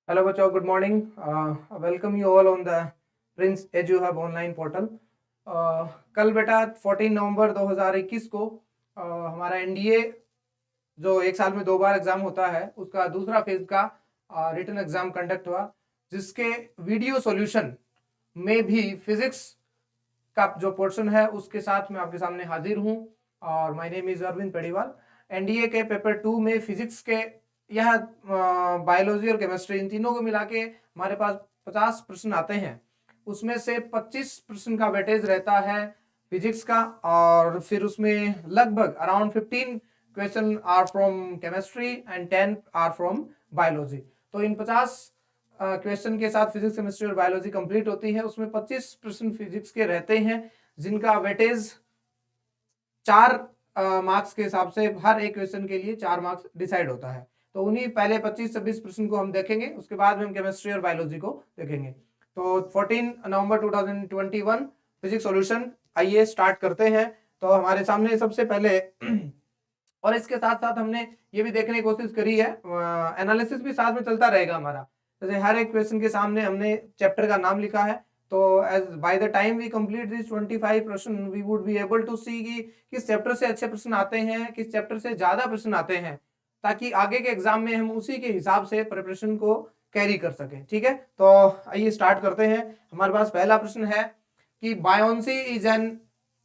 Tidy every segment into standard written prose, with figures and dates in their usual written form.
Hello बच्चों, good morning. Welcome you all on the Prince EduHub online portal. कल बेटा 14 नवंबर 2021 को हमारा एनडीए जो एक साल में 2 बार एग्जाम होता है उसका दूसरा फेज का रिटन एग्जाम कंडक्ट हुआ, जिसके वीडियो सॉल्यूशन में भी फिजिक्स का जो पोर्शन है उसके साथ मैं आपके सामने हाजिर हूँ। और my name is Arvind Pediwal. NDA के पेपर 2 में फिजिक्स के यह बायोलॉजी और केमिस्ट्री इन तीनों को मिला के हमारे पास 50 प्रश्न आते हैं। उसमें से 25 प्रश्न का वेटेज रहता है फिजिक्स का, और फिर उसमें लगभग around 15 question are from chemistry and 10 are from biology. तो इन 50 क्वेश्चन के साथ फिजिक्स, केमिस्ट्री और बायोलॉजी कंप्लीट होती है। उसमें 25 प्रश्न फिजिक्स के रहते हैं, जिनका वेटेज 4 मार्क्स के हिसाब से हर एक क्वेश्चन के लिए 4 मार्क्स डिसाइड होता है। तो उन्हीं पहले 25-26 प्रश्न को हम देखेंगे, उसके बाद में हम केमिस्ट्री और बायोलॉजी को देखेंगे। तो 14 नवंबर 2021 फिजिक्स सॉल्यूशन आइए स्टार्ट करते हैं। तो हमारे सामने सबसे पहले और इसके साथ साथ हमने ये भी देखने की कोशिश करी है, एनालिसिस भी साथ में चलता रहेगा हमारा। जैसे हर एक क्वेश्चन के सामने हमने चैप्टर का नाम लिखा है, तो as by the time we complete this 25 प्रश्न we would be able to see कि किस चैप्टर से अच्छे प्रश्न आते हैं, किस चैप्टर से ज्यादा प्रश्न आते हैं, ताकि आगे के एग्जाम में हम उसी के हिसाब से प्रिपरेशन को कैरी कर सकें। ठीक है, तो आइए स्टार्ट करते हैं। हमारे पास पहला प्रश्न है कि buoyancy is an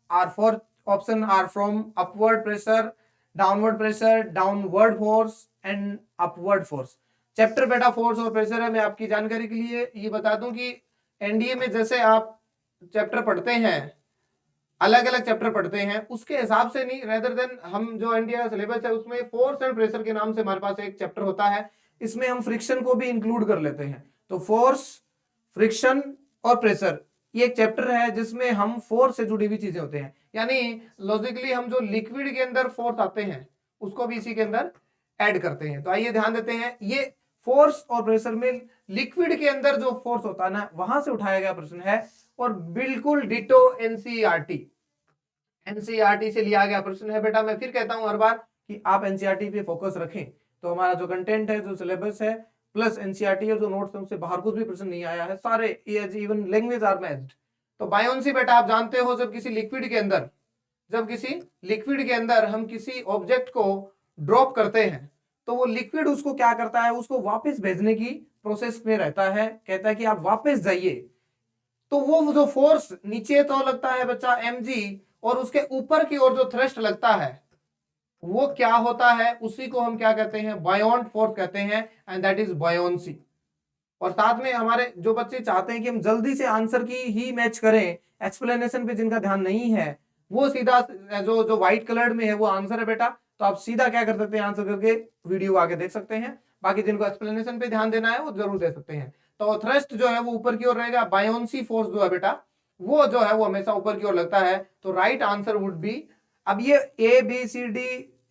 are four option are from upward pressure, downward pressure, downward force and upward force. Chapter बेटा फोर्स और प्रेशर है। मैं आपकी जानकारी के लिए ये बता दूं कि एनडीए में जैसे आप चैप्टर पढ़ते हैं, अलग अलग चैप्टर पढ़ते हैं, उसके हिसाब से नहीं, रेदर देन हम जो एनडीए का सिलेबस है उसमें फोर्स एंड प्रेशर के नाम से हमारे पास एक चैप्टर होता है। इसमें हम फ्रिक्शन को भी इंक्लूड कर लेते हैं। तो फोर्स, फ्रिक्शन और प्रेशर ये एक चैप्टर है जिसमें हम फोर्स से जुड़ी हुई चीजें होते हैं, यानी लॉजिकली हम जो लिक्विड के अंदर फोर्स आते हैं उसको भी इसी के अंदर ऐड करते हैं। तो आइए ध्यान देते हैं, ये फोर्स और प्रेशर में लिक्विड के अंदर जो फोर्स होता है ना, वहां से उठाया गया प्रश्न है, और बिल्कुल डिटो एनसीईआरटी से लिया गया प्रश्न है। बेटा मैं फिर कहता हूं हर बार कि आप एनसीईआरटी पे फोकस रखें, तो हमारा जो कंटेंट है, जो सिलेबस है, प्लस एनसीईआरटी और जो नोट्स है उससे बाहर कुछ भी प्रश्न नहीं आया है, सारे इवन लैंग्वेज आर मैच्ड। तो बायोन्सी बेटा आप जानते हो, जब किसी लिक्विड के अंदर हम किसी ऑब्जेक्ट को ड्रॉप करते हैं, तो वो लिक्विड उसको क्या करता है, उसको वापस भेजने की प्रोसेस में रहता है, कहता है कि आप वापस जाइए। तो वो जो फोर्स नीचे तो लगता है बच्चा mg, और उसके ऊपर की ओर जो थ्रस्ट लगता है वो क्या होता है, उसी को हम क्या कहते हैं, बायोन्ट फोर्स कहते हैं, एंड दैट इज बायोन्सी। और साथ में हमारे जो बच्चे चाहते हैं कि हम जल्दी से आंसर की ही मैच करें, एक्सप्लेनेशन पे जिनका ध्यान नहीं है, वो सीधा जो व्हाइट कलर्ड में है वो आंसर है बेटा। तो आप सीधा क्या कर सकते हैं, आंसर करके वीडियो आगे देख सकते हैं। बाकी जिनको एक्सप्लेनेशन पे ध्यान देना है वो जरूर दे सकते हैं। तो थ्रस्ट जो है वो ऊपर की ओर रहेगा, बायोन्सी फोर्स जो है बेटा वो जो है वो हमेशा ऊपर की ओर लगता है। तो राइट आंसर वुड बी, अब ये ABCD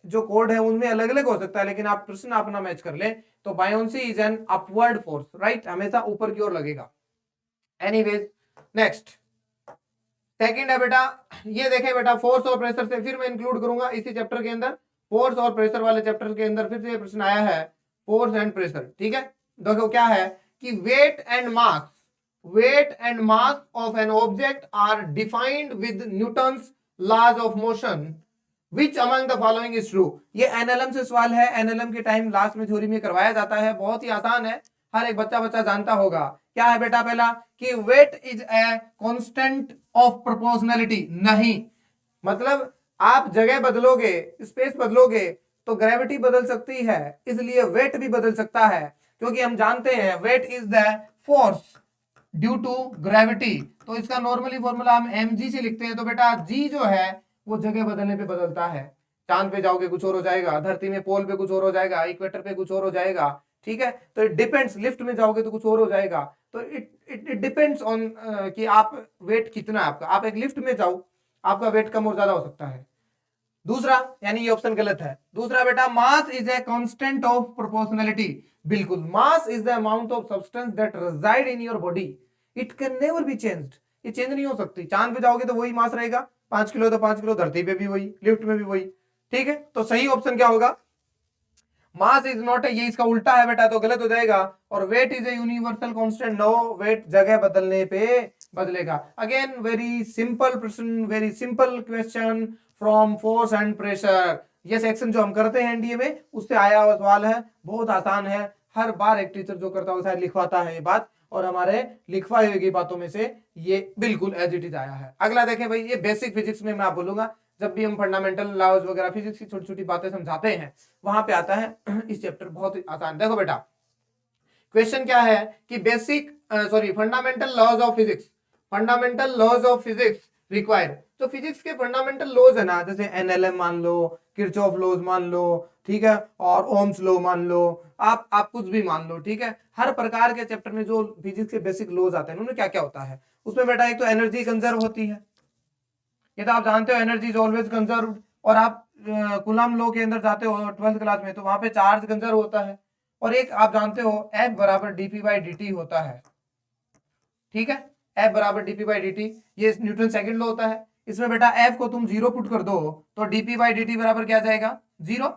जो कोड है उनमें अलग अलग हो सकता है, लेकिन आप प्रश्न अपना मैच कर ले। तो buoyancy is an upward force, right, हमेशा ऊपर की ओर लगेगा। एनीवेज नेक्स्ट सेकंड है बेटा, ये देखें बेटा, फोर्स और प्रेशर से फिर मैं इंक्लूड करूंगा इसी चैप्टर के अंदर, फोर्स और प्रेशर वाले चैप्टर के अंदर फिर से प्रश्न आया है, फोर्स एंड प्रेशर। ठीक है, देखो क्या है कि weight and mass of an object are defined with Newton's laws of motion, Which among the following is true? ये एनएलएम से सवाल है, एनएलएम के टाइम लास्ट में थ्योरी में करवाया जाता है, बहुत ही आसान है, हर एक बच्चा जानता होगा। क्या है बेटा, पहला कि weight is a constant of proportionality. नहीं, मतलब आप जगह बदलोगे, स्पेस बदलोगे तो ग्रेविटी बदल सकती है, इसलिए वेट भी बदल सकता है, क्योंकि हम जानते हैं weight is the force due to gravity. तो इसका नॉर्मली फॉर्मूला हम mg से लिखते हैं। तो बेटा g जो है वो जगह बदलने पे बदलता है, चांद पे जाओगे कुछ और हो जाएगा, धरती में पोल पे कुछ और हो जाएगा, इक्वेटर पे कुछ और हो जाएगा। ठीक है, तो इट डिपेंड्स, लिफ्ट में जाओगे तो कुछ और हो जाएगा। तो इट डिपेंड्स ऑन कि आप वेट कितना है आपका, आप एक लिफ्ट में जाओ आपका वेट कम और ज्यादा हो सकता है। दूसरा, यानी ये ऑप्शन गलत है। दूसरा बेटा, mass is a constant of proportionality. बिल्कुल, mass is the amount of substance that reside in your body, it can never be changed. ये चेंज नहीं हो सकती, चांद पे जाओगे तो वही मास रहेगा, 5 किलो तो 5 किलो, धरती पे भी वही, लिफ्ट में भी वही। ठीक है, तो सही ऑप्शन क्या होगा, मास इज नॉट, ये इसका उल्टा है बेटा तो गलत हो जाएगा। और weight is a universal constant, no, weight जगह बदलने पे बदलेगा। अगेन वेरी सिंपल प्रश्न, very simple question from force and pressure. ये सेक्शन जो हम करते हैं एनडीए में उससे आया हुआ सवाल है, बहुत आसान है। हर बार एक टीचर जो करता है वो शायद लिखवाता है ये बात, और हमारे लिखवाई हुई बातों में से ये बिल्कुल एज इट इज आया है। अगला देखें भाई, ये बेसिक फिजिक्स में मैं आप बोलूंगा, जब भी हम फंडामेंटल लॉज वगैरह फिजिक्स की छोटी छोटी बातें समझाते हैं वहां पे आता है इस चैप्टर, बहुत आसान। देखो बेटा क्वेश्चन क्या है कि basic fundamental laws of physics, fundamental laws of physics require. तो फिजिक्स के फंडामेंटल लॉज है ना, जैसे एनएलएम मान लो, किरचॉफ लॉज मान लो, ठीक है, और ओम्स लॉ मान लो, आप कुछ भी मान लो, ठीक है। हर प्रकार के चैप्टर में जो फिजिक्स के बेसिक लॉज आते हैं उनमें क्या क्या होता है उसमें बेटा, एक तो एनर्जी कंजर्व होती है, ये तो आप जानते हो, एनर्जी इज ऑलवेज कंजर्व। और आप कूलम लॉ के अंदर जाते हो 12th क्लास में तो वहां पे चार्ज कंजर्व होता है। और एक आप जानते हो F बराबर डीपी बाई डी होता है, ठीक है, F बराबर डीपी बाई डी, ये न्यूटन सेकंड लॉ होता है। इसमें बेटा F को तुम 0 पुट कर दो तो डीपी बाई डी बराबर क्या जाएगा, 0।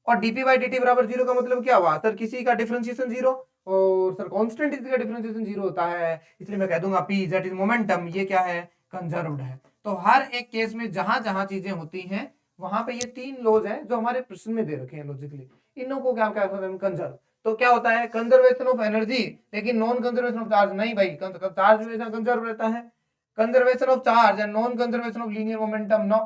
और डीपी बाई डी बराबर 0 का मतलब क्या हुआ सर, किसी का डिफरेंशिएशन 0, और सर कांस्टेंट किसी का डिफरेंशिएशन 0 होता है, इसलिए मैं कह दूंगा P दैट इज मोमेंटम, ये क्या है, कंजर्व्ड है। तो हर एक केस में जहां जहां चीजें होती हैं वहां पे ये 3 लॉज हैं जो हमारे प्रश्न में दे रखे हैं लॉजिकली, इनों को क्या कहते हैं, कंजर्व। तो क्या होता है, कंजर्वेशन ऑफ एनर्जी, लेकिन नॉन कंजर्वेशन ऑफ चार्ज नहीं भाई, चार्ज हमेशा कंजर्व रहता है। Conservation of charge and non conservation of linear momentum no,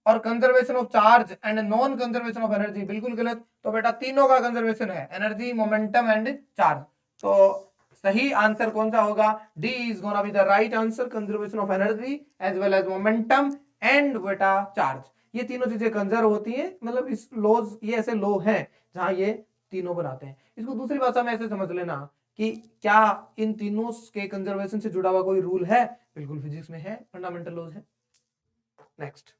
और conservation of charge and non conservation of energy बिल्कुल गलत। तो बेटा तीनों का कंजर्वेशन है, एनर्जी, मोमेंटम एंड चार्ज। तो सही आंसर कौन सा होगा, D is gonna be the right answer, conservation of energy as well as momentum and बेटा चार्ज, ये तीनों चीजें कंजर्व होती हैं। मतलब इस लॉज, ये ऐसे लॉ हैं जहां ये तीनों बनाते हैं। इसको दूसरी भाषा में ऐसे समझ लेना कि क्या इन तीनों के कंजर्वेशन से जुड़ा हुआ कोई रूल है, बिल्कुल फिजिक्स में है, फंडामेंटल लॉज है। नेक्स्ट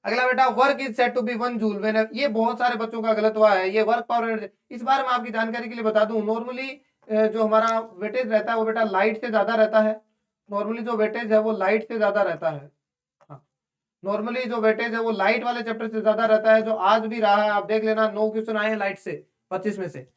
अगला बेटा, work is said to be 1 joule when, ये बहुत सारे बच्चों का गलत हुआ है, ये वर्क पावर एनर्जी। इस बार मैं आपकी जानकारी के लिए बता दूं, नॉर्मली जो हमारा वेटेज रहता है वो बेटा लाइट से ज्यादा रहता है, नॉर्मली जो वेटेज है वो लाइट से ज्यादा रहता है। हाँ, नॉर्मली जो वेटेज है वो लाइट वाले चैप्टर से ज्यादा रहता है, जो आज भी रहा है, आप देख लेना 9 क्वेश्चन आए हैं लाइट से 25 में से।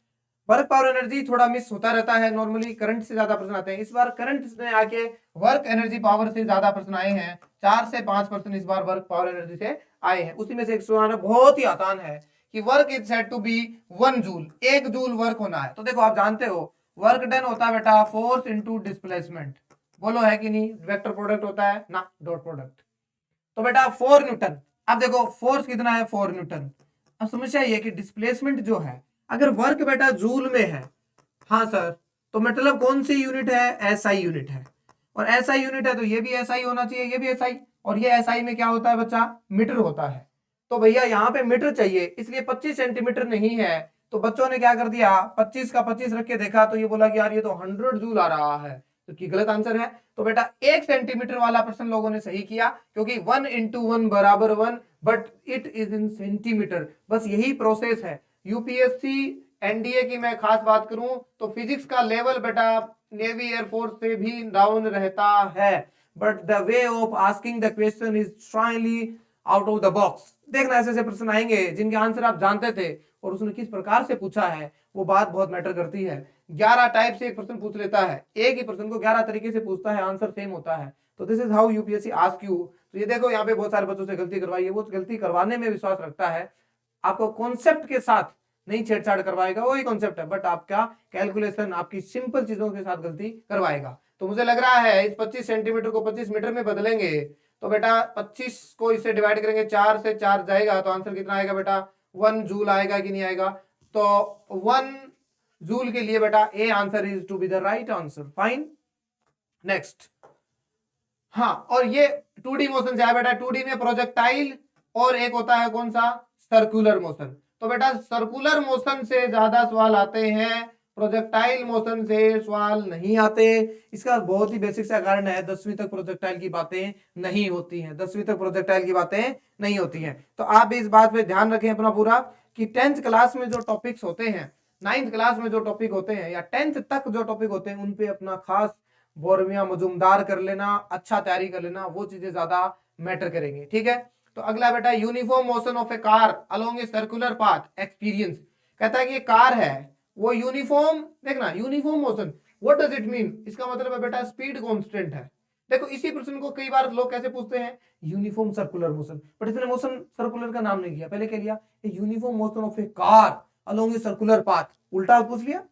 वर्क पावर एनर्जी थोड़ा मिस होता रहता है, नॉर्मली करंट से ज्यादा प्रश्न आते हैं। इस बार करंट में आके वर्क एनर्जी पावर से ज्यादा प्रश्न आए हैं, 4 से 5 प्रश्न इस बार वर्क पावर एनर्जी से आए हैं। उसी में से एक सवाल बहुत ही आसान है कि work is said to be 1 joule, 1 joule work होना है। तो देखो आप जानते हो वर्क डन होता है बेटा फोर्स इंटू डिस्प्लेसमेंट, बोलो है कि नहीं, वेक्टर प्रोडक्ट होता है ना, डॉट प्रोडक्ट। तो बेटा 4 न्यूटन, अब देखो फोर्स कितना है, 4 न्यूटन। अब समस्या ये कि डिस्प्लेसमेंट जो है, अगर वर्क बेटा जूल में है, हाँ सर, तो मतलब कौन सी यूनिट है, एसआई यूनिट है, और एसआई यूनिट है तो ये भी एसआई होना चाहिए, ये भी एसआई, और ये एसआई में क्या होता है बच्चा, मीटर होता है। तो भैया यहाँ पे मीटर चाहिए, इसलिए 25 सेंटीमीटर नहीं है, तो बच्चों ने क्या कर दिया, 25 का 25 रख के देखा तो ये बोला कि यार ये तो 100 जूल आ रहा है, तो कि गलत आंसर है। तो बेटा 1 सेंटीमीटर वाला प्रश्न लोगों ने सही किया, क्योंकि 1 इंटू 1 बराबर 1, but it is in centimetre, बस यही प्रोसेस है। यूपीएससी एनडीए की मैं खास बात करूं तो फिजिक्स का लेवल बेटा नेवी एयरफोर्स से भी डाउन रहता है, but the way of asking the question is strongly out of the box. देखना ऐसे ऐसे प्रश्न आएंगे जिनके आंसर आप जानते थे और उसने किस प्रकार से पूछा है, वो बात बहुत मैटर करती है। 11 टाइप से एक प्रश्न पूछ लेता है, एक ही प्रश्न को 11 तरीके से पूछता है, आंसर सेम होता है। तो this is how UPSC ask you. तो ये देखो यहाँ पे बहुत सारे बच्चों से गलती करवाई है, वो गलती करवाने में विश्वास रखता है, आपको कॉन्सेप्ट के साथ नहीं छेड़छाड़ करवाएगा, वही कॉन्सेप्ट है, बट आपका कैलकुलेशन, आपकी सिंपल चीजों के साथ गलती करवाएगा। तो मुझे लग रहा है इस 25 सेंटीमीटर को 25 मीटर में बदलेंगे तो बेटा 25 को इससे डिवाइड करेंगे, 4 से 4 जाएगा तो आंसर कितना आएगा बेटा, 1 जूल आएगा कि नहीं आएगा। तो 1 जूल के लिए बेटा A answer is to be the right answer, fine. Next, हाँ, और ये 2D मोशन से है बेटा, 2D में प्रोजेक्टाइल और एक होता है कौन सा, सर्कुलर मोशन। तो बेटा सर्कुलर मोशन से ज्यादा सवाल आते हैं, प्रोजेक्टाइल मोशन से सवाल नहीं आते। इसका बहुत ही बेसिक सा कारण है, 10वीं तक प्रोजेक्टाइल की बातें नहीं होती हैं, 10वीं तक प्रोजेक्टाइल की बातें नहीं होती हैं। तो आप इस बात पे ध्यान रखें अपना पूरा कि 10th क्लास में जो टॉपिक्स होते हैं, 9th क्लास में जो टॉपिक होते हैं, या 10th तक जो टॉपिक होते हैं, उन पे अपना खास बोरमिया मजुमदार कर लेना, अच्छा तैयारी कर लेना, वो चीजें ज्यादा मैटर करेंगी, ठीक है। तो अगला बेटा uniform motion of A car along a circular path experience. कहता है कि ये कार है वो यूनिफॉर्म, देखना uniform motion, what does it mean? इसका मतलब है बेटा स्पीड कांस्टेंट है। देखो इसी प्रश्न को कई बार लोग कैसे पूछते हैं, यूनिफॉर्म सर्कुलर मोशन, बट इसने मोशन सर्कुलर का नाम नहीं किया, पहले क्या लिया, uniform motion of A car along a circular path, उल्टा पूछ लिया।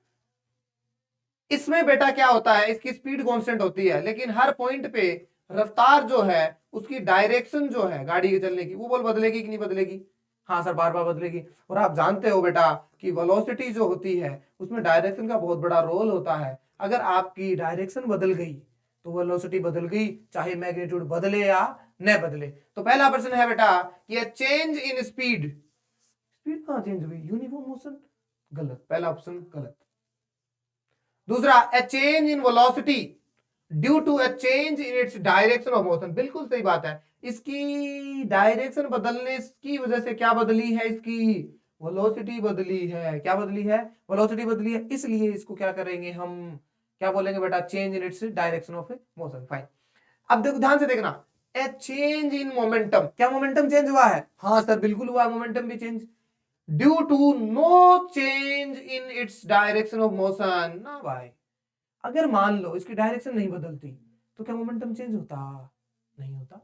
इसमें बेटा क्या होता है, इसकी स्पीड कांस्टेंट होती है, लेकिन हर पॉइंट पे रफ्तार जो है उसकी डायरेक्शन जो है गाड़ी के चलने की वो बोल बदलेगी कि नहीं बदलेगी? हाँ सर बार बार बदलेगी। और आप जानते हो बेटा कि वेलोसिटी जो होती है उसमें डायरेक्शन का बहुत बड़ा रोल होता है। अगर आपकी डायरेक्शन बदल गई तो वेलोसिटी बदल गई, चाहे मैग्नीट्यूड बदले या न बदले। तो पहला प्रश्न है बेटा कि चेंज इन स्पीड, स्पीड कहां चेंज हुई, यूनिफॉर्म मोशन, गलत, पहला ऑप्शन गलत। दूसरा, a change in velocity due to a change in its direction of motion, बिल्कुल सही बात है, इसकी डायरेक्शन बदलने की वजह से क्या बदली है, इसकी वेलोसिटी बदली है। क्या बदली है? वेलोसिटी बदली है, इसलिए इसको क्या करेंगे हम, क्या बोलेंगे बेटा, change in its direction of motion. Fine. अब देखो ध्यान से देखना, ए चेंज इन मोमेंटम, क्या मोमेंटम चेंज हुआ है? हाँ सर बिल्कुल हुआ, मोमेंटम भी change, due to no change in its direction of motion. ना भाई, अगर मान लो इसकी डायरेक्शन नहीं बदलती तो क्या मोमेंटम चेंज होता? नहीं होता,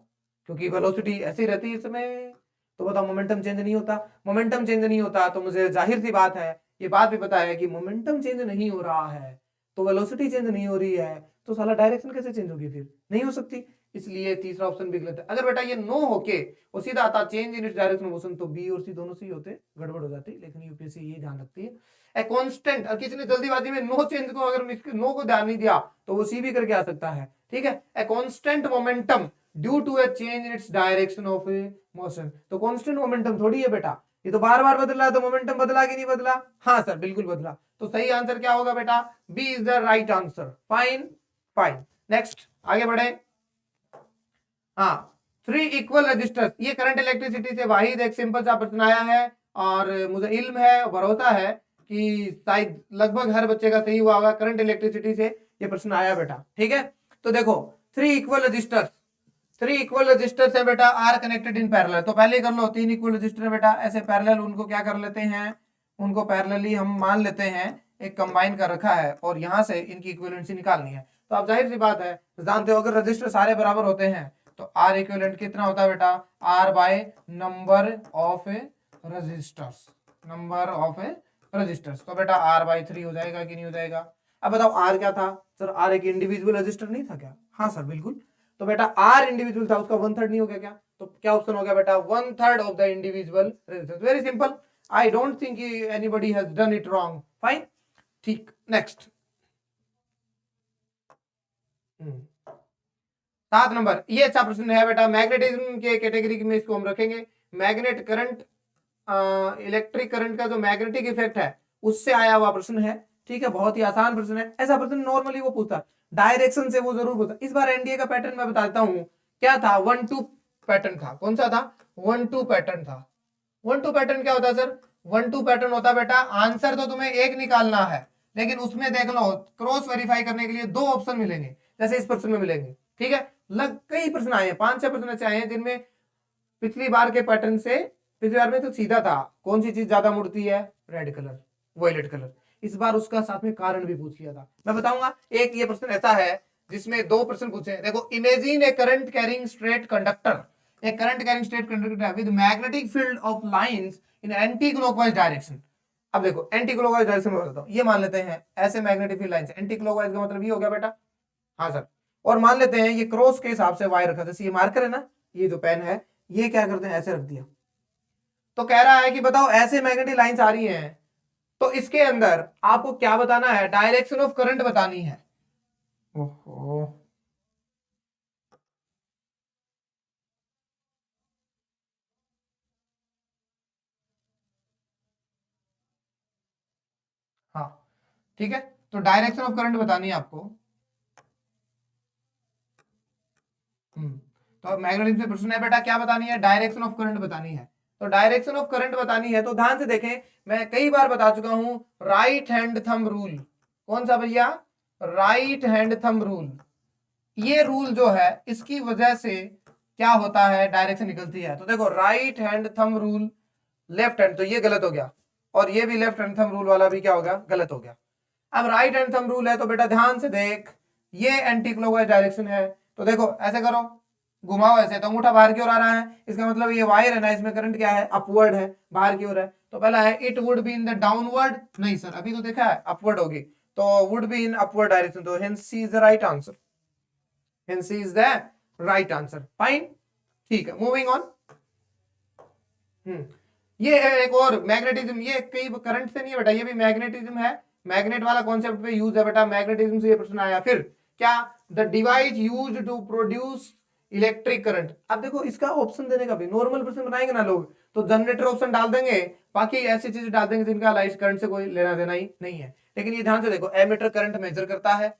क्योंकि वेलोसिटी ऐसी रहती है इस समय। तो बताओ मोमेंटम चेंज नहीं होता, मोमेंटम चेंज नहीं होता तो मुझे जाहिर सी बात है, ये बात भी पता है कि मोमेंटम चेंज नहीं हो रहा है तो वेलोसिटी चेंज नहीं हो रही है, तो साला डायरेक्शन कैसे चेंज होगी, फिर नहीं हो सकती। इसलिए तीसरा ऑप्शन भी गलत है। अगर बेटा ये नो होके और सीधा आता change in its direction of motion तो बी और सी दोनों सी होते, गड़बड़ हो जाती। लेकिन यूपीएससी ये ध्यान रखती है ए कांस्टेंट, और किसी ने जल्दीबाजी में नो चेंज को, अगर नो को ध्यान नहीं दिया तो वो सी भी करके आ सकता है। ठीक है, a constant momentum due to a change in its direction of motion. तो कांस्टेंट मोमेंटम थोड़ी है बेटा, ये तो बार बार बदला है, तो मोमेंटम बदला कि नहीं बदला? हाँ सर बिल्कुल बदला। तो सही आंसर क्या होगा बेटा? B is the right answer. Fine fine. Next आगे बढ़े। हाँ, 3 इक्वल रजिस्टर्स, ये करंट इलेक्ट्रिसिटी से वाहिद एक सिंपल सा प्रश्न आया है और मुझे इल्म है, भरोसा है कि शायद लगभग हर बच्चे का सही हुआ होगा। करंट इलेक्ट्रिसिटी से ये प्रश्न आया बेटा। ठीक है, तो देखो 3 इक्वल रजिस्टर्स, 3 इक्वल रजिस्टर्स है बेटा, आर कनेक्टेड इन पैरेलल। तो पहले कर लो, 3 इक्वल रजिस्टर है बेटा, ऐसे पैरेलल उनको क्या कर लेते हैं, उनको पैरेलली हम मान लेते हैं एक कंबाइन कर रखा है और यहां से इनकी इक्विवेलेंसी निकालनी है। तो आप जाहिर सी बात है जानते हो, अगर रजिस्टर सारे बराबर होते हैं तो आर इक्विवेलेंट कितना होता है बेटा? R by number of resistors, number of resistors. तो बेटा आर बाय 3 हो जाएगा कि नहीं हो जाएगा? अब बताओ आर क्या था सर? आर एक इंडिविजुअल रजिस्टर नहीं था क्या? हाँ सर बिल्कुल। तो बेटा आर इंडिविजुअल था, उसका 1/3 नहीं हो गया क्या? तो क्या ऑप्शन हो गया बेटा? 1/3 of the individual resistors. Very simple, I don't think anybody has done it wrong. Fine, ठीक। नेक्स्ट 7 नंबर, ये अच्छा प्रश्न है बेटा, मैग्नेटिज्म के कैटेगरी में इसको हम रखेंगे। मैग्नेट करंट, इलेक्ट्रिक करंट का जो मैग्नेटिक इफेक्ट है उससे आया हुआ प्रश्न है। ठीक है, बहुत ही आसान प्रश्न है। ऐसा प्रश्न नॉर्मली वो पूछता, डायरेक्शन से वो जरूर पूछता। इस बार एनडीए का पैटर्न मैं बताता हूँ क्या था, 1-2 पैटर्न था। कौन सा था? 1-2 पैटर्न था। 1-2 पैटर्न क्या होता है सर? 1-2 पैटर्न होता है बेटा, आंसर तो तुम्हें एक निकालना है लेकिन उसमें देख लो क्रॉस वेरीफाई करने के लिए 2 ऑप्शन मिलेंगे, जैसे इस प्रश्न में मिलेंगे। ठीक है, कई प्रश्न आए हैं, 5-6 प्रश्न ऐसे आए हैं जिनमें पिछली बार के पैटर्न से, पिछली बार में तो सीधा था, कौन सी चीज ज्यादा मुड़ती है? Red colour, violet colour. इस बार उसका साथ में कारण भी पूछ लिया था, मैं बताऊंगा। एक ये प्रश्न ऐसा है जिसमें 2 प्रश्न पूछे। देखो, imagine A current carrying straight conductor, A current carrying straight conductor with magnetic field of lines in anti clockwise direction. अब देखो एंटी क्लॉकवाइज डायरेक्शन में बताता हूं, ये मान लेते हैं ऐसे magnetic field lines, anti clockwise का मतलब ये हो गया बेटा। हाँ सर, और मान लेते हैं ये क्रॉस के हिसाब से वायर रखा, जैसे ये मार्कर है ना, ये जो पेन है ये क्या करते हैं, ऐसे रख दिया। तो कह रहा है कि बताओ ऐसे मैग्नेटिक लाइंस आ रही हैं तो इसके अंदर आपको क्या बताना है? डायरेक्शन ऑफ करंट बतानी है। ओहो, हाँ ठीक है, तो डायरेक्शन ऑफ करंट बतानी है आपको। तो मैग्नेटिज्म से प्रश्न है बेटा, क्या बतानी है? डायरेक्शन ऑफ करंट बतानी है। तो डायरेक्शन ऑफ करंट बतानी है तो ध्यान से देखें, मैं कई बार बता चुका हूं, राइट हैंड थंब रूल। कौन सा भैया? Right hand thumb rule. ये रूल जो है इसकी वजह से क्या होता है, डायरेक्शन निकलती है। तो देखो right hand thumb rule, left hand, तो ये गलत हो गया, और ये भी लेफ्ट हैंड थंब रूल वाला भी क्या हो गया, गलत हो गया। अब राइट हैंड थंब रूल है तो बेटा ध्यान से देख, ये एंटी क्लॉकवाइज डायरेक्शन है, तो देखो ऐसे करो, घुमाओ ऐसे, तो अंगूठा बाहर की ओर आ रहा है, इसका मतलब ये वायर है ना, इसमें करंट क्या है, अपवर्ड है, बाहर की ओर है। तो पहला है it would be in the downward, नहीं सर अभी तो देखा है अपवर्ड होगी, तो would be in upward direction, तो hence C is the right answer, hence C is the right answer. Fine, ठीक है, मूविंग ऑन। ये है एक और मैग्नेटिज्म, ये कई करंट से नहीं है बेटा, ये भी मैग्नेटिज्म है, मैग्नेट वाला कॉन्सेप्ट पे यूज है बेटा, मैग्नेटिज्म से ये प्रश्न आया। फिर क्या, the device used to produce electric current. अब देखो इसका ऑप्शन देने का भी, नॉर्मल प्रश्न बनाएंगे ना लोग तो जनरेटर ऑप्शन डाल देंगे, बाकी ऐसी चीजें डाल देंगे जिनका लाइट करंट से कोई लेना देना ही नहीं है। लेकिन ये ध्यान से देखो, एमीटर करंट मेजर करता है,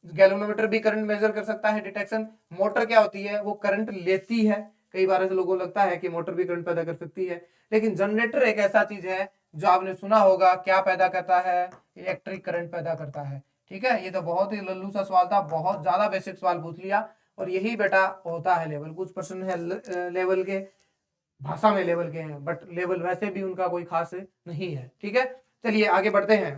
गैल्वेनोमीटर भी करंट मेजर कर सकता है, डिटेक्शन। मोटर क्या होती है, वो करंट लेती है, कई बार ऐसे लोगों को लगता है कि मोटर भी करंट पैदा कर सकती है, लेकिन जनरेटर एक ऐसा चीज है जो आपने सुना होगा क्या पैदा करता है, इलेक्ट्रिक करंट पैदा करता है। ठीक है, ये तो बहुत ही लल्लू सा सवाल था, बहुत ज्यादा बेसिक सवाल पूछ लिया, और यही बेटा होता है लेवल। कुछ प्रश्न है लेवल के, भाषा में लेवल के हैं, बट लेवल वैसे भी उनका कोई खास नहीं है। ठीक है, चलिए आगे बढ़ते हैं।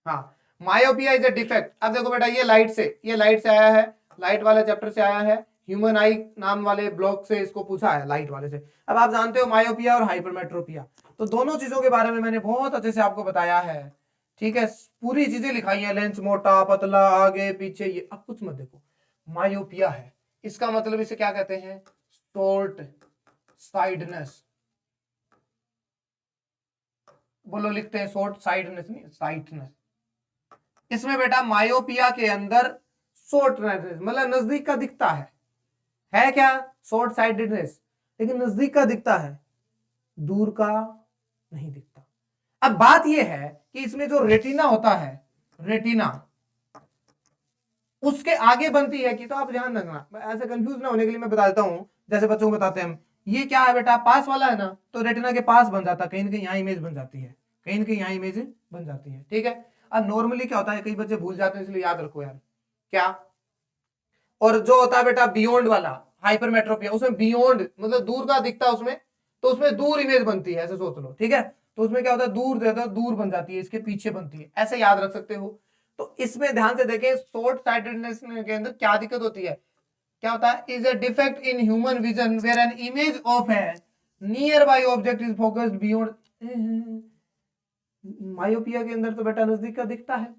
हाँ, मायोपिया इज अ डिफेक्ट। अब देखो बेटा, ये लाइट से आया है, लाइट वाले चैप्टर से आया है, ह्यूमन आई नाम वाले ब्लॉक से इसको पूछा है, लाइट वाले से। अब आप जानते हो मायोपिया और हाइपरमेट्रोपिया, तो दोनों चीजों के बारे में मैंने बहुत अच्छे से आपको बताया है। ठीक है, पूरी चीजें लिखाई है, लेंस मोटा पतला आगे पीछे, ये अब कुछ मत देखो। मायोपिया है, इसका मतलब इसे क्या कहते हैं, शॉर्ट साइडनेस। बोलो, लिखते हैं शॉर्ट साइडनेस, नहीं साइटनेस। इसमें बेटा मायोपिया के अंदर शॉर्ट मतलब नजदीक का दिखता है क्या, शॉर्ट साइडेडनेस, लेकिन नजदीक का दिखता है, दूर का नहीं दिखता। अब बात यह है कि इसमें जो रेटिना होता है, रेटिना उसके आगे बनती है कि, तो आप ध्यान रखना, ऐसे कंफ्यूज ना होने के लिए मैं बता देता हूं, जैसे बच्चों को बताते हैं हम, ये क्या है बेटा, पास वाला है ना, तो रेटिना के पास बन जाता, कहीं ना कहीं यहाँ इमेज बन जाती है, कहीं ना कहीं यहाँ इमेज बन जाती है। ठीक है, अब नॉर्मली क्या होता है, कई बच्चे भूल जाते हैं, इसलिए याद रखो यार क्या। और जो होता है बेटा बियॉन्ड वाला हाइपरमेट्रोपिया, उसमें बियॉन्ड मतलब दूर का दिखता है उसमें, तो उसमें दूर इमेज बनती है, ऐसे सोच लो। ठीक है, तो उसमें क्या होता है, दूर देता है, दूर बन जाती है, इसके पीछे बनती है, ऐसे याद रख सकते हो। तो इसमें ध्यान से देखें, शॉर्ट साइटेडनेस के अंदर क्या दिक्कत होती है, क्या होता है, is a defect in human vision where an image of a nearby object is focused beyond. Myopia के अंदर तो बेटा नजदीक का दिखता है,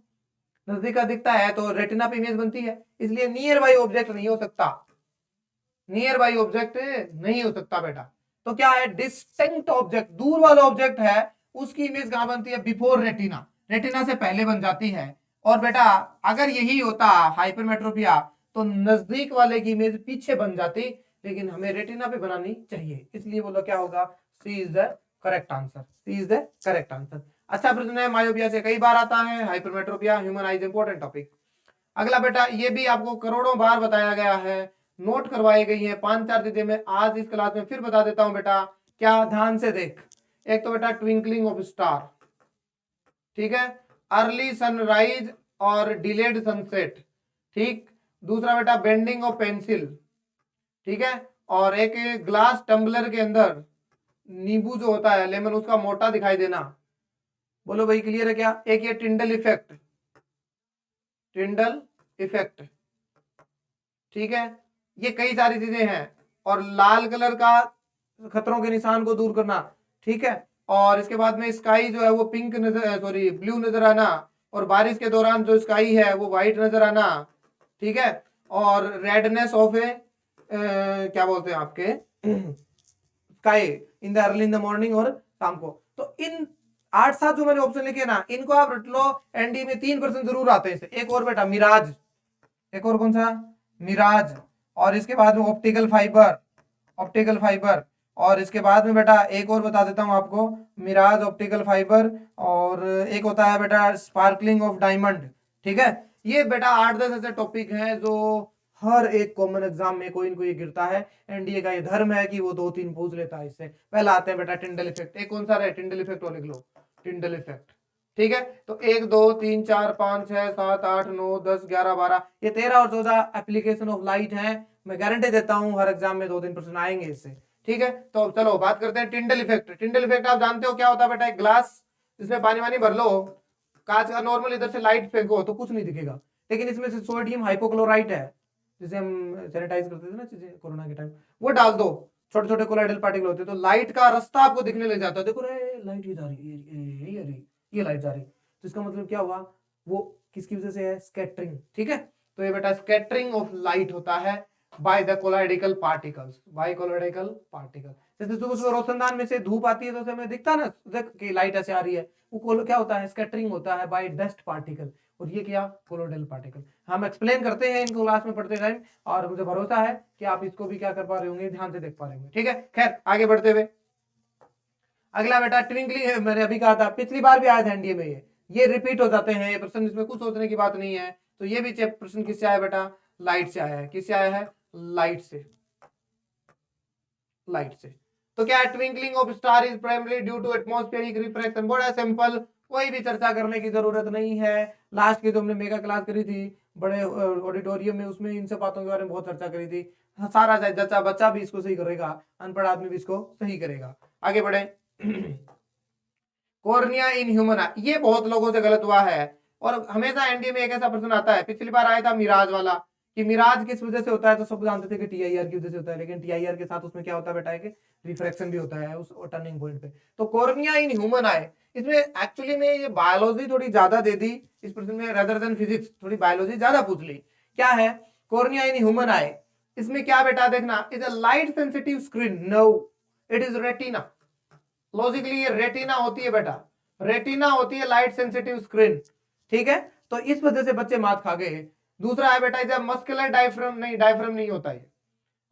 नजदीक का दिखता है तो रेटिना पे इमेज बनती है, इसलिए नियर बाई ऑब्जेक्ट नहीं हो सकता, नियर बाई ऑब्जेक्ट नहीं हो सकता बेटा। तो क्या है, डिस्टिंक्ट ऑब्जेक्ट, दूर वाला ऑब्जेक्ट है, उसकी इमेज कहां बनती है, बिफोर रेटिना, रेटिना से पहले बन जाती है। और बेटा अगर यही होता हाइपरमेट्रोपिया, तो नजदीक वाले की इमेज पीछे बन जाती, लेकिन हमें रेटिना पे बनानी चाहिए, इसलिए बोलो क्या होगा, C is the correct answer, C is the correct answer. अच्छा प्रश्न है, मायोपिया से कई बार आता है, hypermetropia human eyes important topic. अगला बेटा, ये भी आपको करोड़ों बार बताया गया है, नोट करवाई गई है, 5-4 चीजें मैं आज इस क्लास में फिर बता देता हूं बेटा, क्या ध्यान से देख। एक तो बेटा ट्विंकलिंग ऑफ स्टार, ठीक है, अर्ली सनराइज और डिलेड सनसेट, ठीक, दूसरा बेटा बेंडिंग ऑफ पेंसिल, ठीक है, और एक ग्लास टम्बलर के अंदर नींबू जो होता है लेमन, उसका मोटा दिखाई देना। बोलो भाई क्लियर है क्या। एक ये टिंडल इफेक्ट, टिंडल इफेक्ट, ठीक है, ये कई सारी चीजें हैं। और लाल कलर का खतरों के निशान को दूर करना, ठीक है, और इसके बाद में स्काई जो है वो पिंक नजर, सॉरी ब्लू नजर आना, और बारिश के दौरान जो स्काई है वो व्हाइट नजर आना, ठीक है, और रेडनेस ऑफ ए क्या बोलते हैं आपके sky in the early in the morning, और शाम को। तो इन 8-7 जो मैंने ऑप्शन लिखे ना, इनको आप रट लो, एनडी में 3% जरूर आते हैं। एक और बेटा मिराज, एक और कौन सा, मिराज, और इसके बाद में ऑप्टिकल फाइबर, ऑप्टिकल फाइबर, और इसके बाद में बेटा एक और बता देता हूं आपको, मिराज, ऑप्टिकल फाइबर, और एक होता है बेटा स्पार्कलिंग ऑफ डायमंड। ठीक है, ये बेटा 8-10 ऐसे टॉपिक हैं जो हर एक कॉमन एग्जाम में कोई न कोई गिरता है। एनडीए का ये धर्म है कि वो 2-3 पूछ लेता है इससे। पहला आते हैं बेटा टिंडल इफेक्ट, एक कौन सा रहे, टिंडल इफेक्ट और लिख लो, टिंडल इफेक्ट। ठीक है, तो 1 2 3 4 5 6 7 8 9 10 11 12, ये 13 और 14 एप्लीकेशन ऑफ लाइट है मैं गारंटी देता हूँ हर एग्जाम में 2-3 प्रश्न आएंगे इससे। ठीक है, तो चलो बात करते हैं टिंडल इफेक्ट। टिंडल इफेक्ट आप जानते हो क्या होता है बेटा? एक ग्लास इसमें पानी वानी भर लो, कांच का, नॉर्मल इधर से लाइट फेंको तो कुछ नहीं दिखेगा, लेकिन इसमें से सोडियम हाइपोक्लोराइट है, जिसे हम सैनिटाइज करते थे ना चीजें कोरोना के टाइम, वो डाल दो, छोटे छोटे कोलाइडल पार्टिकल होते हैं, तो लाइट का रास्ता आपको दिखने लग जाता है। देखो रे लाइट ये जा रही है, ये लाइट जा रही है, तो इसका मतलब क्या हुआ? वो किसकी वजह से है? स्कैटरिंग। ठीक है, तो ये बेटा स्कैटरिंग ऑफ लाइट होता है by the colloidal particles, by colloidal particle. जैसे सुबह रोशनदान में से धूप आती है तो हमें दिखता है ना देख कि लाइट ऐसे आ रही है, वो क्या होता है? स्कैटरिंग होता है बाय डस्ट पार्टिकल, और ये क्या? Colloidal particle. हम एक्सप्लेन करते हैं इनको क्लास में पढ़ते टाइम, और मुझे भरोसा है कि आप इसको भी क्या कर पा रहे होंगे, ध्यान से देख पा रहे होंगे। ठीक है, खैर आगे बढ़ते हुए अगला बेटा ट्विंकलिंग, मैंने अभी कहा था, पिछली बार भी आया था एनडीए में, ये रिपीट हो जाते हैं ये प्रश्न, इसमें कुछ सोचने की बात नहीं है। तो ये भी प्रश्न किससे आया बेटा? लाइट से आया है। किससे आया है? लाइट से, लाइट से। तो क्या है? Twinkling of star is primary due to atmospheric refraction. बड़ा सिंपल, कोई भी चर्चा करने की जरूरत नहीं है। लास्ट की जो हमने मेगा क्लास करी थी बड़े ऑडिटोरियम में, उसमें इन सब बातों के बारे में बहुत चर्चा करी थी। सारा जच्चा बच्चा भी इसको सही करेगा, अनपढ़ आदमी भी इसको सही करेगा। आगे बढ़े। कॉर्निया इन ह्यूमन, ये बहुत लोगों से गलत हुआ है, और हमेशा एनडीए में एक ऐसा प्रश्न आता है, पिछली बार आया था मिराज वाला, कि मिराज किस वजह से होता है, तो सब जानते थे कि टीआईआर की वजह से होता है, लेकिन टीआईआर के साथ उसमें क्या होता है बेटा है कि रिफ्रैक्शन भी होता है उस टर्निंग पॉइंट पे। तो कॉर्निया इन ह्यूमन आए, इसमें एक्चुअली में ये बायोलॉजी थोड़ी ज्यादा दे दी इस प्रश्न में, रेदर देन फिजिक्स, थोड़ी बायोलॉजी ज्यादा पूछ ली। क्या है? कॉर्निया इन ह्यूमन आए, इसमें क्या बेटा देखना, is a light sensitive screen, no it is retina. Logically ये रेटिना होती है बेटा, रेटिना होती है लाइट सेंसिटिव स्क्रीन। ठीक है, तो इस वजह से बच्चे मात खा गए। दूसरा है बेटा इज मस्कुलर डायफ्राम, नहीं डायफ्राम नहीं होता है,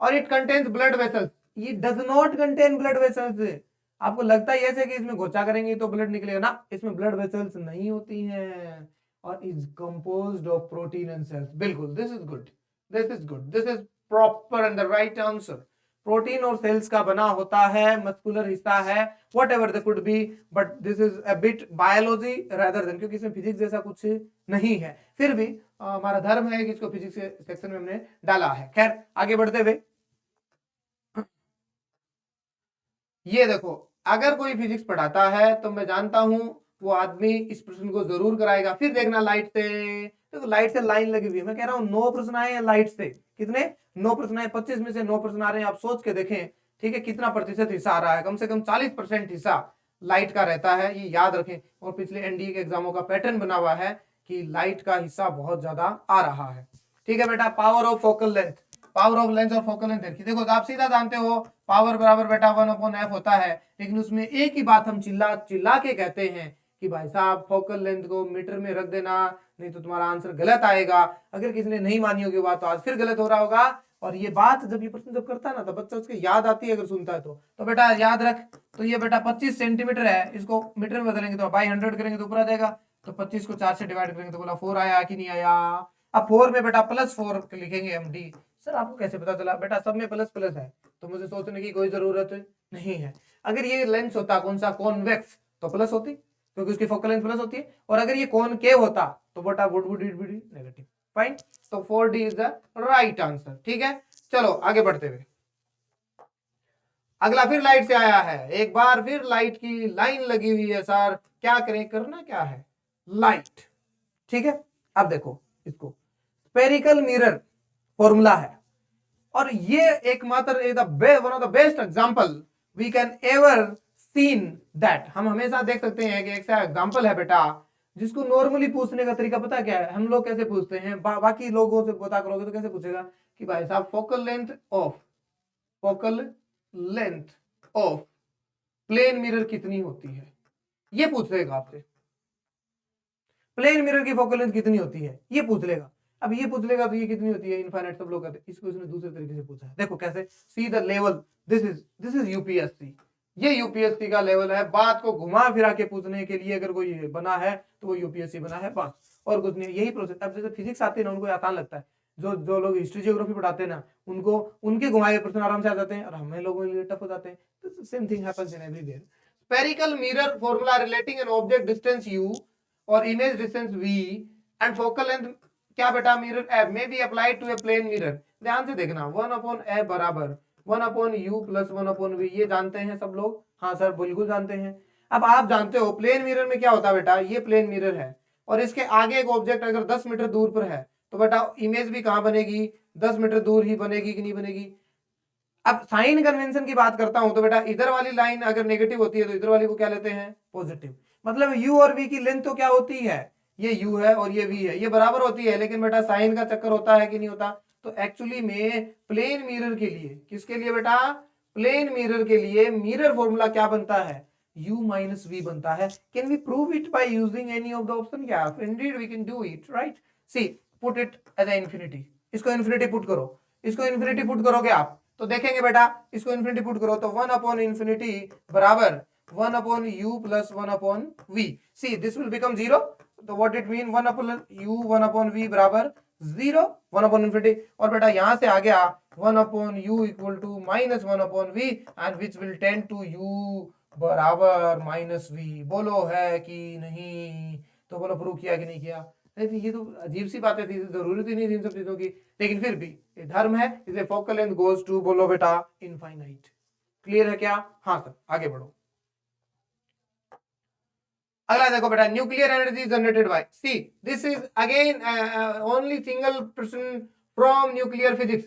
और इट कंटेन्स ब्लड वेसल्स, ये does not contain blood vessels. आपको लगता है ऐसे कि इसमें घोचा करेंगे तो ब्लड निकलेगा ना, इसमें ब्लड वेसल्स नहीं होती हैं, और is composed of protein and cells. बिल्कुल, this is good, this is good, this is proper and the right answer. Protein और सेल्स का बना होता है, मस्कुलर हिस्सा है, whatever they could be, but this is a bit biology rather than, क्योंकि इसमें फिजिक्स जैसा कुछ नहीं है, फिर भी हमारा धर्म है कि इसको फिजिक्स के सेक्शन में हमने डाला है। खैर आगे बढ़ते हुए, ये देखो, अगर कोई फिजिक्स पढ़ाता है तो मैं जानता हूं वो आदमी इस प्रश्न को जरूर कराएगा। फिर देखना लाइट से, तो लाइट से लाइन लगी हुई है, मैं कह रहा हूं 9 प्रश्न आए हैं लाइट से। कितने? 9 प्रश्न आए, 25 में से 9 प्रश्न आ रहे हैं, आप सोच के देखें। ठीक है, कितना प्रतिशत हिस्सा आ रहा है? कम से कम 40% हिस्सा लाइट का रहता है, ये याद रखें। और पिछले एनडीए के एग्जामों का पैटर्न बना हुआ है कि लाइट का हिस्सा बहुत ज्यादा आ रहा है। ठीक है बेटा, power of focal length, power of lens और फोकल लेंथ देखिए, देखो आप सीधा जानते हो पावर बराबर बेटा 1/f होता है, लेकिन उसमें एक ही बात हम चिल्ला चिल्ला के कहते हैं कि भाई साहब फोकल लेंथ को मीटर में रख देना, नहीं तो तुम्हारा आंसर गलत आएगा। अगर किसी ने नहीं मानी होगी बात तो आज फिर गलत हो रहा होगा, और ये बात जब ये प्रश्न जब करता है ना तो बच्चा उसके याद आती है अगर सुनता है तो बेटा याद रख, तो ये बेटा 25 सेंटीमीटर है, इसको मीटर में बदलेंगे तो बाई 100 करेंगे तो ऊपर आ जाएगा, तो 25 को 4 से डिवाइड करेंगे तो बोला 4 आया कि नहीं आया। अब 4 में बेटा +4 लिखेंगे हम डी। सर आपको कैसे पता चला? बेटा सब में प्लस प्लस है, तो मुझे सोचने की कोई जरूरत नहीं है। अगर ये लेंस होता कौन सा, कॉन्वेक्स, तो प्लस होती क्योंकि उसकी फोकल लेंथ प्लस होती है, और अगर ये कॉनकेव होता तो बेटा would it be negative. Fine, तो 4D is the right answer. ठीक है, चलो आगे बढ़ते हुए, अगला फिर लाइट से आया है, एक बार फिर लाइट की लाइन लगी हुई है। सर क्या करें, करना क्या है? लाइट। ठीक है, अब देखो इसको, स्पेरिकल मिरर फॉर्मूला है, और ये एकमात्र one of the best example we can ever seen that, हम हमेशा देख सकते हैं कि एक एग्जांपल है बेटा जिसको नॉर्मली पूछने का तरीका पता क्या है? हम लोग कैसे पूछते हैं, बाकी लोगों से पता करोगे तो कैसे पूछेगा कि भाई साहब focal length of plane mirror कितनी होती है, ये पूछ लेगा आपसे। प्लेन मिरर की फोकल लेंथ कितनी होती है ये पूछ लेगा। अब ये पूछ लेगा तो ये कितनी होती है, इनफाइनाइट सब लोग कहते हैं। इसको इसने दूसरे तरीके से पूछा है, देखो कैसे, see the level, this is UPSC, ये यूपीएससी का लेवल है। बात को घुमा फिरा के पूछने के लिए अगर कोई बना है तो वो यूपीएससी बना है, बस और कुछ नहीं, यही प्रोसेस। अब जैसे फिजिक्स आती है ना उनको आसान लगता है, जो लोग हिस्ट्री जियोग्राफी पढ़ाते हैं ना उनको उनके घुमाए प्रश्न आराम से आ जाते हैं, और हमें लोगों के लिए टफ हो जाते हैं। Same thing happens in everywhere. Spherical mirror formula relating an object distance u और image distance v and focal length क्या बेटा, mirror F may be applied to a plane mirror. ध्यान से देखना, 1/f बराबर 1/u प्लस 1/v, ये जानते हैं सब लोग? हाँ सर बिल्कुल जानते हैं। अब आप जानते हो प्लेन मिरर में क्या होता है बेटा, ये प्लेन मिरर है और इसके आगे एक ऑब्जेक्ट अगर 10 मीटर दूर पर है तो बेटा इमेज भी कहां बनेगी, 10 मीटर दूर ही बनेगी कि नहीं बनेगी। अब साइन कन्वेंशन की बात करता हूं तो बेटा इधर वाली लाइन अगर नेगेटिव होती है तो इधर वाली को क्या लेते हैं, पॉजिटिव। मतलब u और v की लेंथ तो क्या होती है, ये u है और ये v है, ये बराबर होती है, लेकिन बेटा साइन का चक्कर होता है कि नहीं होता। तो एक्चुअली में प्लेन मिरर के लिए, किसके लिए बेटा, प्लेन मिरर के लिए मिरर फॉर्मूला क्या बनता है, u माइनस v बनता है। Can we prove it by using any of the option? क्या, indeed we can do it, right. See put it as a infinity, इसको इंफिनिटी पुट करो, इसको इंफिनिटी पुट करोगे आप तो देखेंगे बेटा, इसको इंफिनिटी पुट करो तो 1/इंफिनिटी बराबर 1/u plus 1/v। See this will become 0, तो what it mean, 1/u 1/v बराबर 0, 1/इंफिनिटी। और बेटा यहां से आ गया 1/u equal to minus 1/v and which will tend to u बराबर माइनस v। बोलो है कि नहीं, तो बोलो प्रूव किया कि नहीं किया। ये तो अजीब सी बातें थी, जरूरी तो नहीं थी इन सब चीजों की, लेकिन फिर भी ये धर्म है, इसलिए फोकल लेंथ गोज टू, बोलो बेटा, इनफाइनाइट। क्लियर है क्या? हाँ सर, आगे बढ़ो। अगला देखो बेटा, nuclear energy generated bye, see this is again only single person from nuclear physics.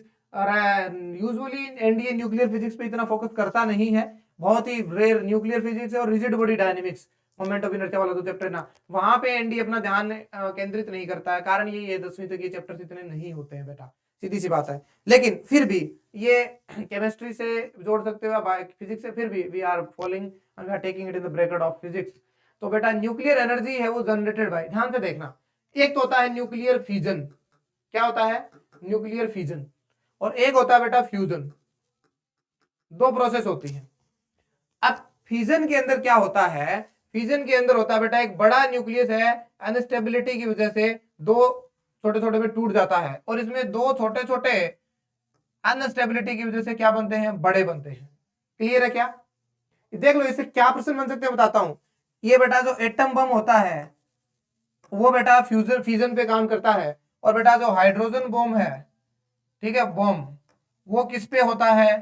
Usually NDA nuclear physics पे इतना फोकस करता नहीं है, बहुत ही रेयर। न्यूक्लियर फिजिक्स और rigid body dynamics, moment of inertia वाला तो चैप्टर ना, वहां पे एनडीए अपना ध्यान केंद्रित नहीं करता है। कारण ये 10वीं तक ये चैप्टर्स इतने नहीं होते हैं बेटा, सीधी सी बात है। लेकिन फिर भी ये केमिस्ट्री से जोड़ सकते हो, फिजिक्स से, फिर भी we are following and we are taking it in the bracket of physics. तो बेटा न्यूक्लियर एनर्जी है वो जनरेटेड बाय, ध्यान से देखना, एक तो होता है न्यूक्लियर फिजन, क्या होता है, न्यूक्लियर फिजन, और एक होता है बेटा फ्यूजन। दो प्रोसेस होती है। अब फिजन के अंदर क्या होता है, फिजन के अंदर होता है बेटा एक बड़ा न्यूक्लियस है, अनस्टेबिलिटी की वजह से दो छोटे छोटे में टूट जाता है, और इसमें दो छोटे छोटे अनस्टेबिलिटी की वजह से क्या बनते हैं, बड़े बनते हैं। क्लियर है क्या? देख लो इससे क्या प्रश्न बन सकते हैं, बताता हूं। ये बेटा जो एटम बम होता है वो बेटा फ्यूजन फिजन पे काम करता है, और बेटा जो हाइड्रोजन बम है, ठीक है, बम, वो किस पे होता है,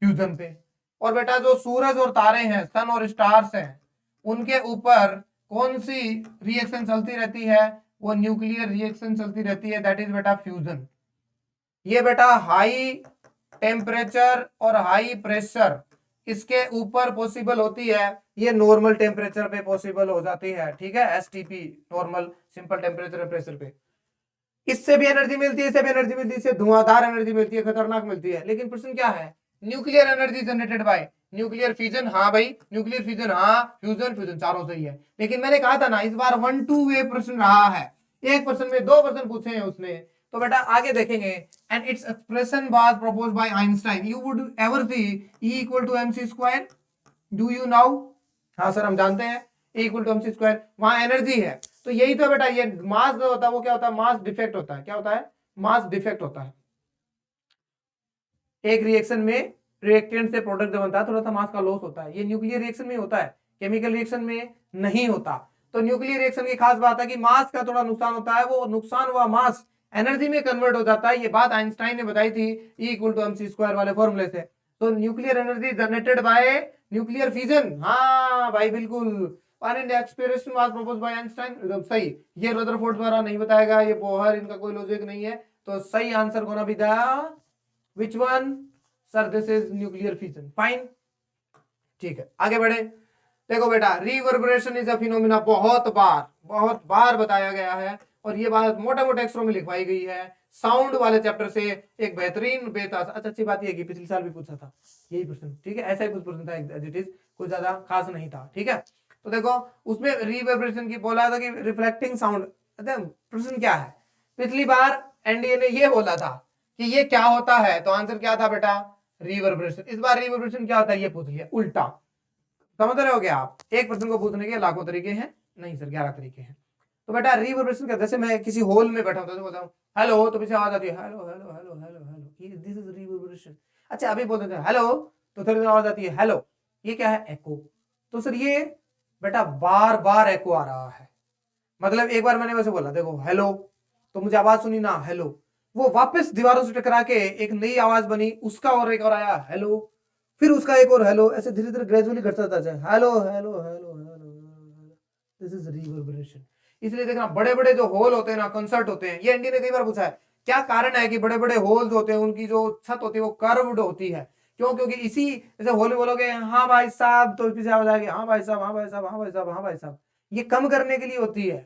फ्यूजन पे। और बेटा जो सूरज और तारे हैं, सन और स्टार्स हैं, उनके ऊपर कौन सी रिएक्शन चलती रहती है, वो न्यूक्लियर रिएक्शन चलती रहती है, दैट इज बेटा फ्यूजन। ये बेटा हाई टेम्परेचर और हाई प्रेशर इसके ऊपर पॉसिबल होती है, ये नॉर्मल टेम्परेचर पे पॉसिबल हो जाती है, ठीक है, एसटीपी, नॉर्मल सिंपल टेम्परेचर और प्रेशर पे। इससे भी एनर्जी मिलती है, इससे भी एनर्जी मिलती है, इससे धुआंधार एनर्जी मिलती है, खतरनाक मिलती है। लेकिन प्रश्न क्या है, nuclear energy generated by nuclear fission. हाँ भाई, न्यूक्लियर फिजन, हाँ, फ्यूजन, फ्यूजन, चारों सही है। लेकिन मैंने कहा था ना, इस बार 1-2 वे प्रश्न रहा है, एक प्रश्न में 2 प्रश्न पूछे हैं उसने। तो बेटा आगे देखेंगे, and its expression was proposed by Einstein. You would ever see E equal to mc square, do you now? हाँ सर, हम जानते हैं E equal to mc square, वहां एनर्जी है। तो यही तो बेटा, ये मास जो होता है वो क्या होता है, मास डिफेक्ट होता है। क्या होता है, मास डिफेक्ट होता है। एक रिएक्शन में रिएक्टेंट से प्रोडक्ट जो बनता है, थोड़ा सा मास का लॉस होता है। ये न्यूक्लियर रिएक्शन में होता है, केमिकल रिएक्शन में नहीं होता। तो न्यूक्लियर रिएक्शन की खास बात है कि मास का थोड़ा नुकसान होता है, वो नुकसान हुआ मास एनर्जी में कन्वर्ट हो जाता है। ये बात आइंस्टाइन ने बताई थी E equal to mc square वाले फॉर्मूले से। तो nuclear energy generated by nuclear fission, हाँ भाई बिल्कुल, expression was proposed by Einstein, एकदम सही। ये रदरफोर्ड द्वारा नहीं बताएगा, ये बोहर, इनका कोई लॉजिक नहीं है। तो सही answer gonna be the which one sir, this is nuclear fission, fine. ठीक है, आगे बढ़े। देखो बेटा, रिवर्बरेशन इज अ फिनोमेना, बहुत बार बताया गया है, और ये बात मोटे मोटे अक्षरों में लिखवाई गई है साउंड वाले चैप्टर से। एक बेहतरीन बेहतर अच्छी बात ये कि पिछले साल भी पूछा था यही प्रश्न, ठीक है, ऐसा ही कुछ प्रश्न था, इट इज कुछ ज्यादा खास नहीं था, ठीक है। तो देखो उसमें रिवर्बरेशन की बोला था कि रिफ्लेक्टिंग साउंड। प्रश्न क्या है, पिछली बार एनडीए ने ये बोला था कि ये क्या होता है, तो आंसर क्या था बेटा, रिवर्बरेशन। इस बार रिवर्बरेशन क्या होता है ये पूछ लिया उल्टा। समझ रहे हो क्या आप? एक प्रश्न को पूछने के लाखों तरीके हैं, नहीं सर 11 तरीके हैं। तो बेटा रिवर्बरेशन का, जैसे मैं किसी हॉल में बैठा हूं तो बोलता हूं हेलो, तो पीछे आवाज आती है hello hello hello hello hello, this is reverberation. अच्छा अभी बोल देते हैं हेलो, तो थोड़ी देर आवाज आती है हेलो, ये क्या है, एको। तो सर ये बेटा बार बार एको आ रहा है। मतलब एक बार मैंने वैसे बोला, देखो हेलो, तो मुझे आवाज सुनी ना हेलो, वो वापस दीवारों से टकरा के एक नई आवाज बनी, उसका और एक और आया हेलो, फिर उसका एक और हेलो, ऐसे धीरे धीरे ग्रेजुअली घटता जाए hello hello hello hello, this is reverberation. इसलिए देखना बड़े बड़े जो हॉल होते हैं ना, कंसर्ट होते हैं, ये एनडी ने कई बार पूछा है क्या कारण है कि बड़े बड़े हॉल्स होते हैं उनकी जो छत होती है वो कर्व्ड होती है, क्यों? क्योंकि इसी जैसे होली बोलोगे हाँ भाई साहब तो पीछे आ जाएगी हाँ भाई साहब हाँ भाई साहब हाँ भाई साहब हाँ भाई साहब, ये कम करने के लिए होती है,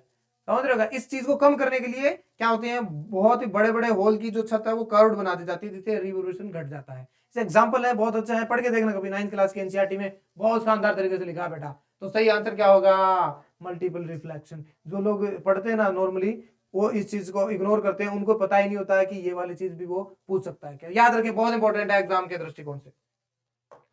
समझ रहे हो? इस चीज को कम करने के लिए क्या होते हैं, बहुत ही बड़े बड़े हॉल की जो छत है वो कर्व्ड बना दी जाती है, जिससे रिवोल्यूशन घट जाता है। इस एग्जांपल है, बहुत अच्छा है, पढ़ के देखना कभी 9th क्लास के एनसीईआरटी में, बहुत शानदार तरीके से लिखा है बेटा। तो सही आंसर क्या होगा? Multiple reflection. जो लोग पढ़ते हैं ना नॉर्मली वो इस चीज को इग्नोर करते हैं, उनको पता ही नहीं होता है कि ये वाली चीज भी वो पूछ सकता है क्या। याद रखिए बहुत इंपॉर्टेंट है एग्जाम के दृष्टिकोण से।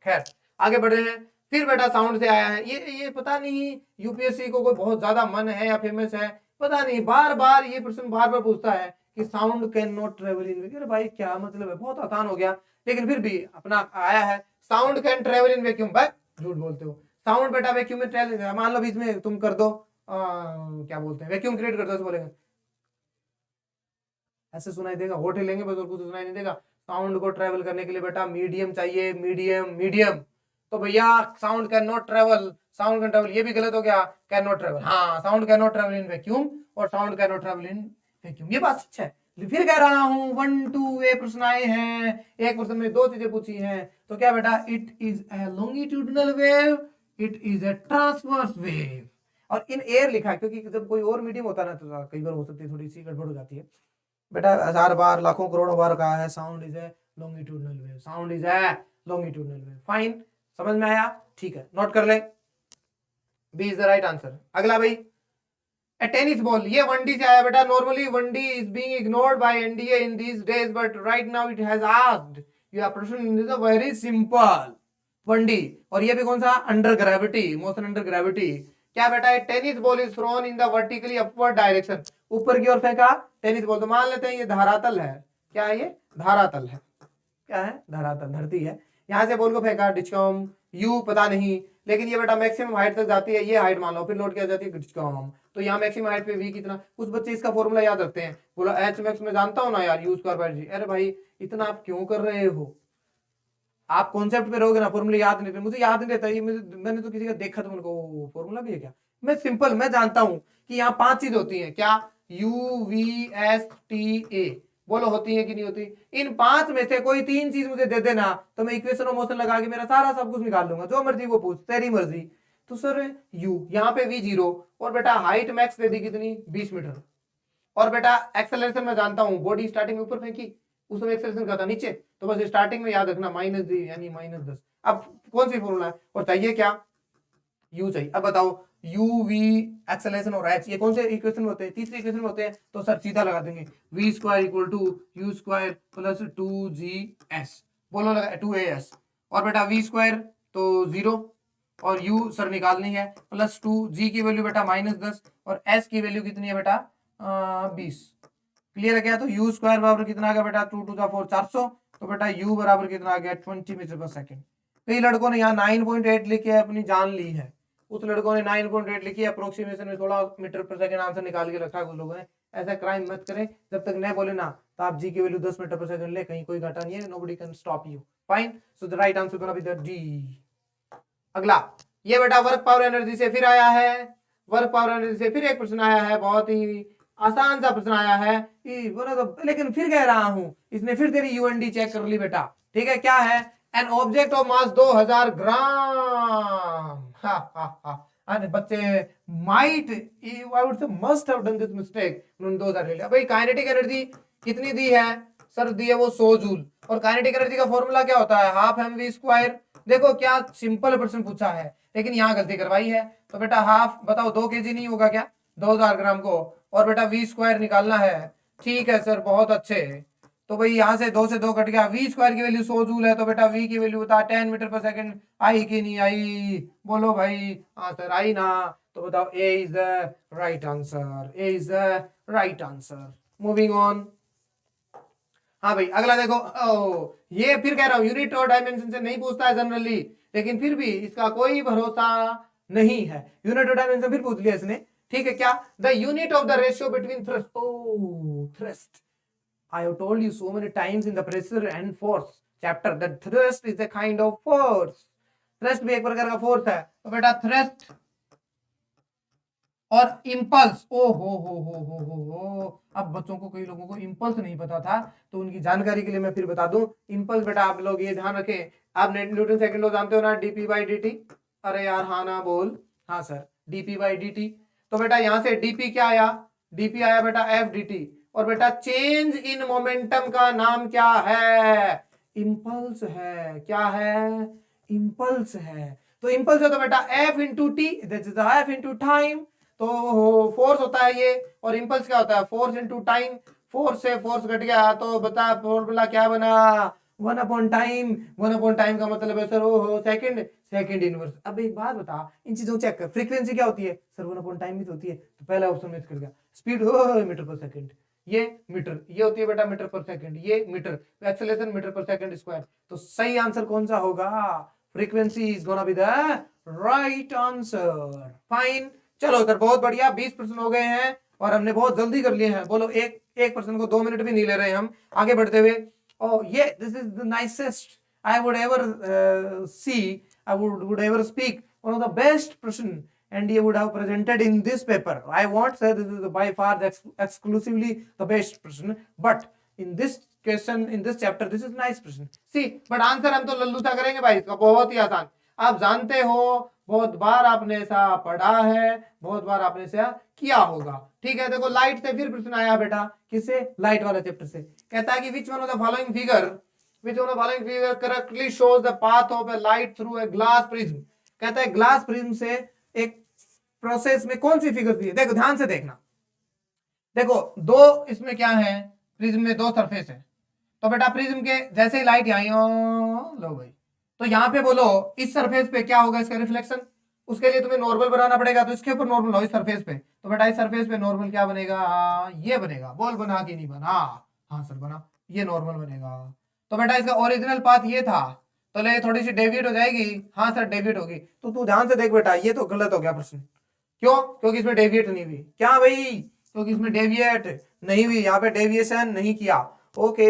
खैर आगे बढ़ रहे हैं। फिर बेटा साउंड से आया है, ये पता नहीं यूपीएससी को कोई बहुत ज्यादा मन है या फेमस है, पता नहीं, बार बार ये प्रश्न बार बार पूछता है कि sound can not travel in vacuum. भाई क्या मतलब है, बहुत आसान हो गया, लेकिन फिर भी अपना आया है sound can travel in vacuum. भाई झूठ बोलते हो, साउंड बेटा वैक्यूम में ट्रेवल, मान लो बीच में तुम कर दो क्या बोलते हैं वैक्यूम क्रिएट कर दो, बोलेगा ऐसे सुनाई देगा, होठ लेंगे बस और कुछ सुनाई नहीं देगा। साउंड को ट्रेवल करने के लिए बेटा मीडियम चाहिए, मीडियम मीडियम। तो भैया sound can not travel, sound can travel, ये भी गलत हो गया, कैन नॉट ट्रेवल, हाँ sound can not travel in vacuum और sound can not travel in vacuum, ये बात सच है। फिर कह रहा हूं 1 2 ए प्रश्न आए हैं, एक प्रश्न में दो चीजें पूछी हैं, तो क्या बेटा it is a longitudinal wave, it is a transverse wave, और इन एयर लिखा है क्योंकि जब कोई और मीडियम होता है ना तो कई बार हो सकती है थोड़ी सी गड़बड़ हो जाती है बेटा, हजार बार लाखों करोड़ों बार कहा है sound is a longitudinal wave, sound is a longitudinal wave. Fine, समझ में आया? ठीक है, नोट कर ले, B is the right answer. अगला भाई ए टेनिस बॉल, ये 1D से आया बेटा। Normally 1D is being ignored by NDA in these days, but right now it has asked your question is very simple 1D, और ये भी कौन सा? Under gravity, motion under gravity. क्या बेटा tennis ball is thrown in the vertically upward direction, ऊपर की ओर फेंका टेनिस बॉल, तो मान लेते हैं ये धरातल है, क्या है ये? धरातल है, क्या है? धरातल, धरती है। यहां से बॉल को फेंका डिस्कॉम, यू पता नहीं, लेकिन ये बेटा मैक्सिमम हाइट तक जाती है, ये हाइट मान लो, फिर लौट के आ जाती है डिस्कॉम, तो यहाँ मैक्सिमम हाइट पे वी कितना, कुछ बच्चे इसका फॉर्मूला याद रखते हैं, बोला एच मैक्स में जानता हूं ना यार, यू स्क्वायर बाय जी। अरे भाई इतना आप क्यों कर रहे हो, आप कॉन्सेप्ट पे रहोगे ना, फॉर्मूला याद नहीं रहता, मुझे याद नहीं रहता, ये मैंने तो किसी का देखा तो मेरे को फॉर्मूला भी है क्या, मैं सिंपल मैं जानता हूं कि यहाँ 5 चीज होती है, क्या? You V S T A, बोलो होती है कि नहीं होती? इन 5 में से कोई 3 चीज मुझे दे देना तो मैं इक्वेशन ऑफ मोशन लगा के मेरा सारा सब कुछ निकाल लूंगा, जो मर्जी वो पूछ, तेरी मर्जी। तो सर यू, यहाँ पे वी 0, और बेटा हाइट मैक्स दे दी कितनी? 20 मीटर, और बेटा एक्सेलरेशन मैं जानता हूँ, बॉडी स्टार्टिंग में ऊपर फेंकी, उस समय एक्सेलरेशन का था नीचे, तो बस स्टार्टिंग में याद रखना -d यानी -10। अब कौन सी फॉर्मूला है, और चाहिए क्या? यू चाहिए। अब बताओ यू वी एक्सेलरेशन और एच, ये कौन से इक्वेशन में होते हैं? तीसरे इक्वेशन में होते हैं, तो सर सीधा लगा देंगे v square equal to u square plus 2GS, बोलो लगा 2AS, और बेटा वी स्क्वायर तो 0 और यू सर निकालनी है प्लस 2, जी की वैल्यू बेटा -10 और एस की वैल्यू कितनी है बेटा 20। क्लियर है क्या? तो यू स्क्वायर बराबर कितना आ गया बेटा 2 टू द 4 400, तो बेटा यू बराबर कितना आ गया 20 मीटर पर सेकंड। कई लड़कों ने यहाँ 9.8 लिख के अपनी जान ली है, उस लड़कों ने 9.8 लिखी, अप्रोक्सीमेशन में 16 मीटर पर सेकंड आंसर निकाल के रखा है कुछ लोगों ने। ऐसा क्राइम मत करें, जब तक नहीं बोले ना तो आप जी की वैल्यू 10 मीटर पर सेकंड ले, कहीं कोई घाटा नहीं है, nobody can stop you. Fine, so the right answer gonna be the D. अगला ये बेटा वर्क पावर एनर्जी से फिर आया है, वर्क पावर एनर्जी से फिर एक प्रश्न आया है, बहुत ही आसान सा प्रश्न आया है, तो लेकिन फिर कह रहा हूं इसने फिर तेरी यूएनडी चेक कर ली बेटा, ठीक है? क्या है? एन ऑब्जेक्ट ऑफ मास 2000 ग्राम। अरे बच्चे might, I would say must have done this mistake, उन्होंने 2000 ले लिया। भाई काइनेटिक एनर्जी कितनी दी है सर? दी है वो 100 जूल, और काइनेटिक एनर्जी का फॉर्मूला क्या होता है? Half mv square. देखो क्या सिंपल प्रश्न पूछा है, लेकिन यहाँ गलती करवाई है, तो बेटा हाफ बताओ 2 kg नहीं होगा क्या 2000 ग्राम को, और बेटा वी स्क्वायर निकालना है। ठीक है सर, बहुत अच्छे। तो भाई यहाँ से 2 से 2 कट गया, वी स्क्वायर की वैल्यू 100 जूल है, तो बेटा वी की वैल्यू बता 10 मीटर पर सेकंड आई कि नहीं आई? बोलो भाई। हाँ सर आई ना, तो बताओ A is the right answer, A is the right answer. Moving on. हाँ भाई अगला देखो, ये फिर कह रहा हूं यूनिट और डायमेंशन से नहीं पूछता है जनरली, लेकिन फिर भी इसका कोई भरोसा नहीं है। यूनिट और डायमेंशन फिर पूछ लिया इसने, ठीक है क्या? The unit of the ratio between thrust, oh thrust, I have told you so many times in the pressure and force chapter that thrust is a kind of force. Thrust भी एक प्रकार का फोर्स है। तो बेटा thrust और impulse, ओ हो। अब बच्चों को, कई लोगों को इम्पल्स नहीं पता था, तो उनकी जानकारी के लिए मैं फिर बता दूं। इम्पल्स बेटा आप लोग ये ध्यान रखें, आप न्यूटन सेकंड लॉ जानते हो ना, डीपी बाई डी टी। अरे यार हाँ ना बोल, हाँ sir, DP by D T. तो बेटा यहां से डीपी क्या आया? डीपी आया बेटा एफ डी टी। और बेटा चेंज इन मोमेंटम का नाम क्या है? इम्पल्स है। क्या है? इम्पल्स है। तो इम्पल्स है तो बेटा F into T, that is F into time. तो फोर्स होता है ये, और इम्पल्स क्या होता है? Force into time. फोर्स से फोर्स घट गया तो बता फॉर्मूला क्या बना? 1/टाइम। 1/टाइम का मतलब है सर ओ सेकंड इनवर्स। अब एक बात बता, इन चीजों चेक कर, फ्रीक्वेंसी क्या होती है सर? 1/टाइम भी तो होती है। तो पहला ऑप्शन मिस कर गया। स्पीड मीटर पर सेकंड, ये मीटर, ये होती है बेटा मीटर पर सेकंड, ये मीटर, एक्सेलरेशन मीटर पर सेकंड स्क्वायर। तो सही आंसर कौन सा होगा? Frequency is gonna be the right answer. Fine, चलो सर बहुत बढ़िया, 20 प्रश्न हो गए हैं और हमने बहुत जल्दी कर लिए हैं। बोलो एक प्रश्न को 2 मिनट भी नहीं ले रहे हम आगे बढ़ते हुए। और ये this is the nicest I would ever C, I would ever speak, one of the best प्रश्न NDA would have presented in this paper. I won't say this is by far exclusively the best person, but in this question, in this chapter, this is nice question. See, but answer हम तो लल्लू सा करेंगे भाई, इसका बहुत ही आसान। आप जानते हो, बहुत बार आपने ऐसा पढ़ा है, बहुत बार आपने ऐसा किया होगा। ठीक है, देखो लाइट से फिर प्रश्न आया बेटा, किससे? लाइट वाला चैप्टर से। कहता है कि विच one of the following figure correctly shows the path of A light through a glass prism. कहता है ग्लास प्रिज्म से एक प्रोसेस में कौन सी फिगर दी है? देखो ध्यान से देखना, देखो दो इसमें क्या है? प्रिज्म में दो सरफेस है। तो बेटा प्रिज्म के जैसे ही लाइट यहाँ लो भाई, तो यहाँ पे बोलो इस सरफेस पे क्या होगा? इसका रिफ्लेक्शन। उसके लिए तुम्हें नॉर्मल बनाना पड़ेगा, तो इसके ऊपर नॉर्मल हो इस सरफेस पे। तो बेटा इस सरफेस पे नॉर्मल क्या बनेगा? ये बनेगा। बोल बना कि नहीं बना? हाँ सर बना, ये नॉर्मल बनेगा। तो बेटा इसका ओरिजिनल पाथ ये था, तो ले थोड़ी सी डेविएट हो जाएगी। हाँ सर डेविएट होगी। तो तू ध्यान से देख बेटा, ये तो गलत हो गया प्रश्न। क्यों? क्योंकि इसमें डेविएट नहीं हुई। क्या भाई? क्योंकि इसमें डेविएट नहीं हुई, यहाँ पे डेविएशन नहीं किया। ओके,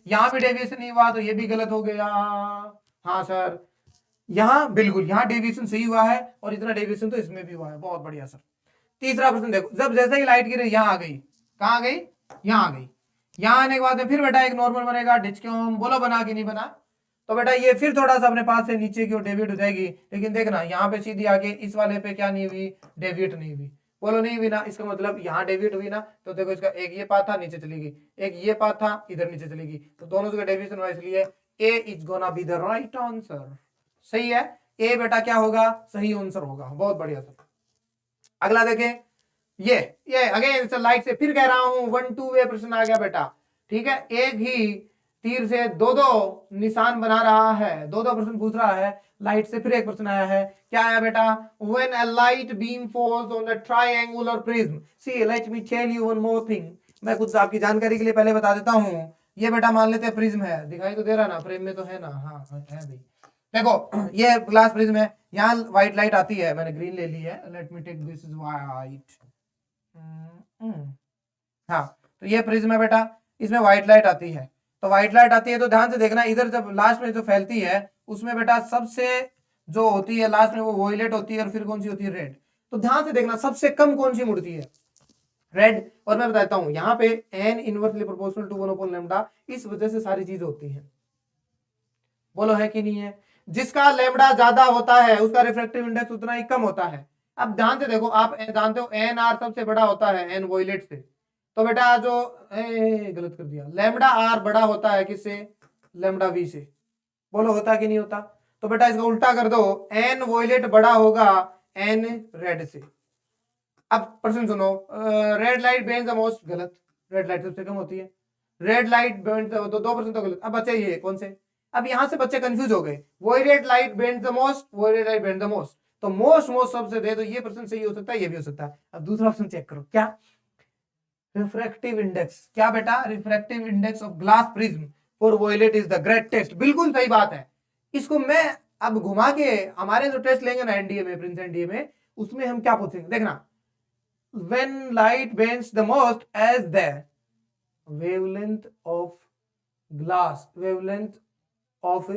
यहाँ भी डेविएशन नहीं हुआ, तो ये भी गलत हो गया। हाँ सर, यहाँ बिल्कुल, यहाँ डेविएशन सही हुआ है, और इतना डेविएशन तो इसमें भी हुआ है। बहुत बढ़िया सर। तीसरा प्रश्न देखो, जब जैसे ही लाइट गिरी यहाँ आ गई, कहाँ आ गई? यहाँ आ गई। यहाँ आने के बाद में फिर बेटा एक नॉर्मल बनेगा, डिस्क्योम। बोलो बना कि नहीं बना? तो बेटा ये फिर थोड़ा सा अपने पास से नीचे की ओर डेविएट हो जाएगी, लेकिन देखना यहाँ पे सीधी आके इस वाले पे क्या नहीं हुई? डेविएट नहीं हुई। बोलो नहीं हुई ना? इसका मतलब यहाँ डेविएट हुई ना, तो देखो इसका एक ये पाथ था, नीचे चली गई, एक ये पाथ था, इधर नीचे चली गई, तो दोनों जगह डेविएशन हुआ, इसलिए A is gonna be the right answer. सही है, ए बेटा क्या होगा? सही आंसर होगा। बहुत बढ़िया सर। अगला देखें, ये अगेन लाइट से फिर कह रहा हूं 1-2 वे प्रश्न आ गया बेटा। ठीक है, एक ही तीर से दो निशान बना रहा है, दो प्रश्न पूछ रहा है। लाइट से फिर एक प्रश्न आया है, क्या आया बेटा? When a light beam falls on a triangular prism, see let me tell you one more thing. मैं कुछ आपकी जानकारी के लिए पहले बता देता हूं। ये बेटा मान लेते हैं प्रिज्म है, दिखाई तो दे रहा ना, फ्रेम में तो है ना? हाँ है भाई। देखो ये ग्लास प्रिज्म है, यहाँ व्हाइट लाइट आती है, मैंने ग्रीन ले ली है, let me take this is white. हाँ, तो ये प्रिज्म है बेटा, इसमें व्हाइट लाइट आती है। तो व्हाइट लाइट आती है तो ध्यान से देखना, इधर जब लास्ट में जो फैलती है उसमें बेटा सबसे जो होती है लास्ट में वो वॉयलेट होती है, और फिर कौन सी होती है? रेड। तो ध्यान से देखना सबसे कम कौन सी मुड़ती है? रेड। और मैं बताता हूं यहाँ पे n इनवर्सली प्रोपोर्शनल टू 1/λ, इस वजह से सारी चीज होती है। बोलो है कि नहीं है? जिसका लैम्बडा ज्यादा होता है उसका रिफ्रैक्टिव इंडेक्स उतना ही कम होता है। अब ध्यान से देखो, आप जानते हो एन आर सबसे बड़ा होता है एन वॉयलेट से, तो बेटा जो गलत कर दिया, लैम्बडा आर बड़ा होता है किससे? लैम्बडा वी से। बोलो होता कि नहीं होता? तो बेटा इसका उल्टा कर दो, एन वॉयलेट बड़ा होगा एन रेड से। अब प्रश्न सुनो, रेड लाइट बेन्स द मोस्ट, गलत, रेड लाइट सबसे कम होती है। रेड लाइट बेन्स तो 2% तो गलत। अब बच्चे ये कौन से? अब यहां से बच्चे कंफ्यूज हो गए, वॉयलेट लाइट बेन्स द मोस्ट, वॉयलेट लाइट बेन्स द मोस्ट, तो मोस्ट सबसे दे, तो ये प्रश्न सही हो सकता है, ये भी हो सकता है। अब दूसरा ऑप्शन चेक करो, क्या? Refractive index. क्या बेटा? Refractive index of glass prism for violet is the greatest. बिल्कुल सही बात है। इसको मैं अब घुमा के, हमारे जो टेस्ट लेंगे ना एनडीए में, प्रिंस एनडीए में, उसमें हम क्या पूछेंगे देखना, when light bends the most as the wavelength of of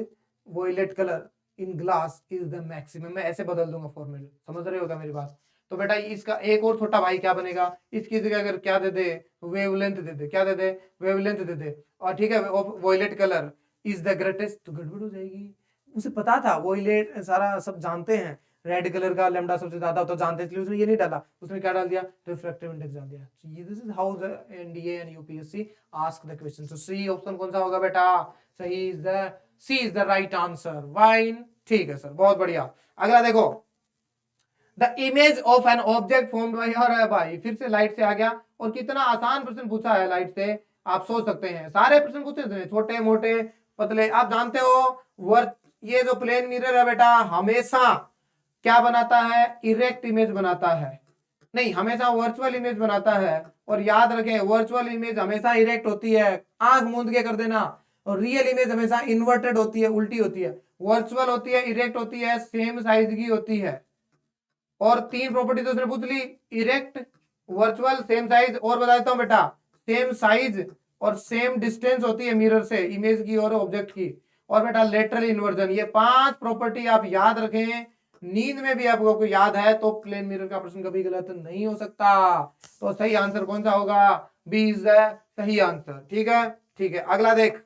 violet color in glass is the maximum। मैं ऐसे बदल दूंगा फॉर्मूले, समझ रहे होगा मेरी बात। तो बेटा इसका एक और छोटा भाई क्या बनेगा, इसकी जगह अगर क्या दे दे, वेवलेंथ दे दे, क्या दे दे, वेवलेंथ दे दे, और ठीक है of violet colour is the greatest, तो गड़बड़ हो जाएगी। उसे पता था वॉयलेट सारा सब जानते हैं, रेड कलर का लैम्डा सबसे ज्यादा तो जानते, इसलिए उसने ये नहीं डाला, उसने क्या डाल दिया, रिफ्रैक्टिव इंडेक्स डाल दिया। This is how the NDA and UPSC ask the question. So C option कौन सा होगा बेटा, सही is the C is the right answer, fine. ठीक है सर, बहुत बढ़िया। अगला देखो, the image of an object formed by, और भाई फिर से लाइट से आ गया, और कितना आसान प्रश्न पूछा है लाइट से, आप सोच सकते हैं। सारे प्रश्न पूछे थे, छोटे मोटे पतले। आप जानते हो वर्क, ये जो प्लेन मिरर है बेटा हमेशा क्या बनाता है, इरेक्ट इमेज बनाता है, नहीं हमेशा वर्चुअल इमेज बनाता है। और याद रखें वर्चुअल इमेज हमेशा इरेक्ट होती है, आंख मूंद के कर देना। और रियल इमेज हमेशा इन्वर्टेड होती है, उल्टी होती है। वर्चुअल होती है, इरेक्ट होती है, सेम साइज की होती है। और तीन प्रॉपर्टी तो उसने पूछ ली, इरेक्ट, वर्चुअल, सेम साइज। और बता देता हूं बेटा, सेम साइज और सेम डिस्टेंस होती है मिरर से, इमेज की और ऑब्जेक्ट की। और बेटा लेटरल इन्वर्जन, ये 5 प्रॉपर्टी आप याद रखें। नींद में भी आपको याद है तो प्लेन मिरर का प्रश्न कभी गलत नहीं हो सकता। तो सही आंसर कौन सा होगा, बी इज द सही आंसर। ठीक है, ठीक है। अगला देख,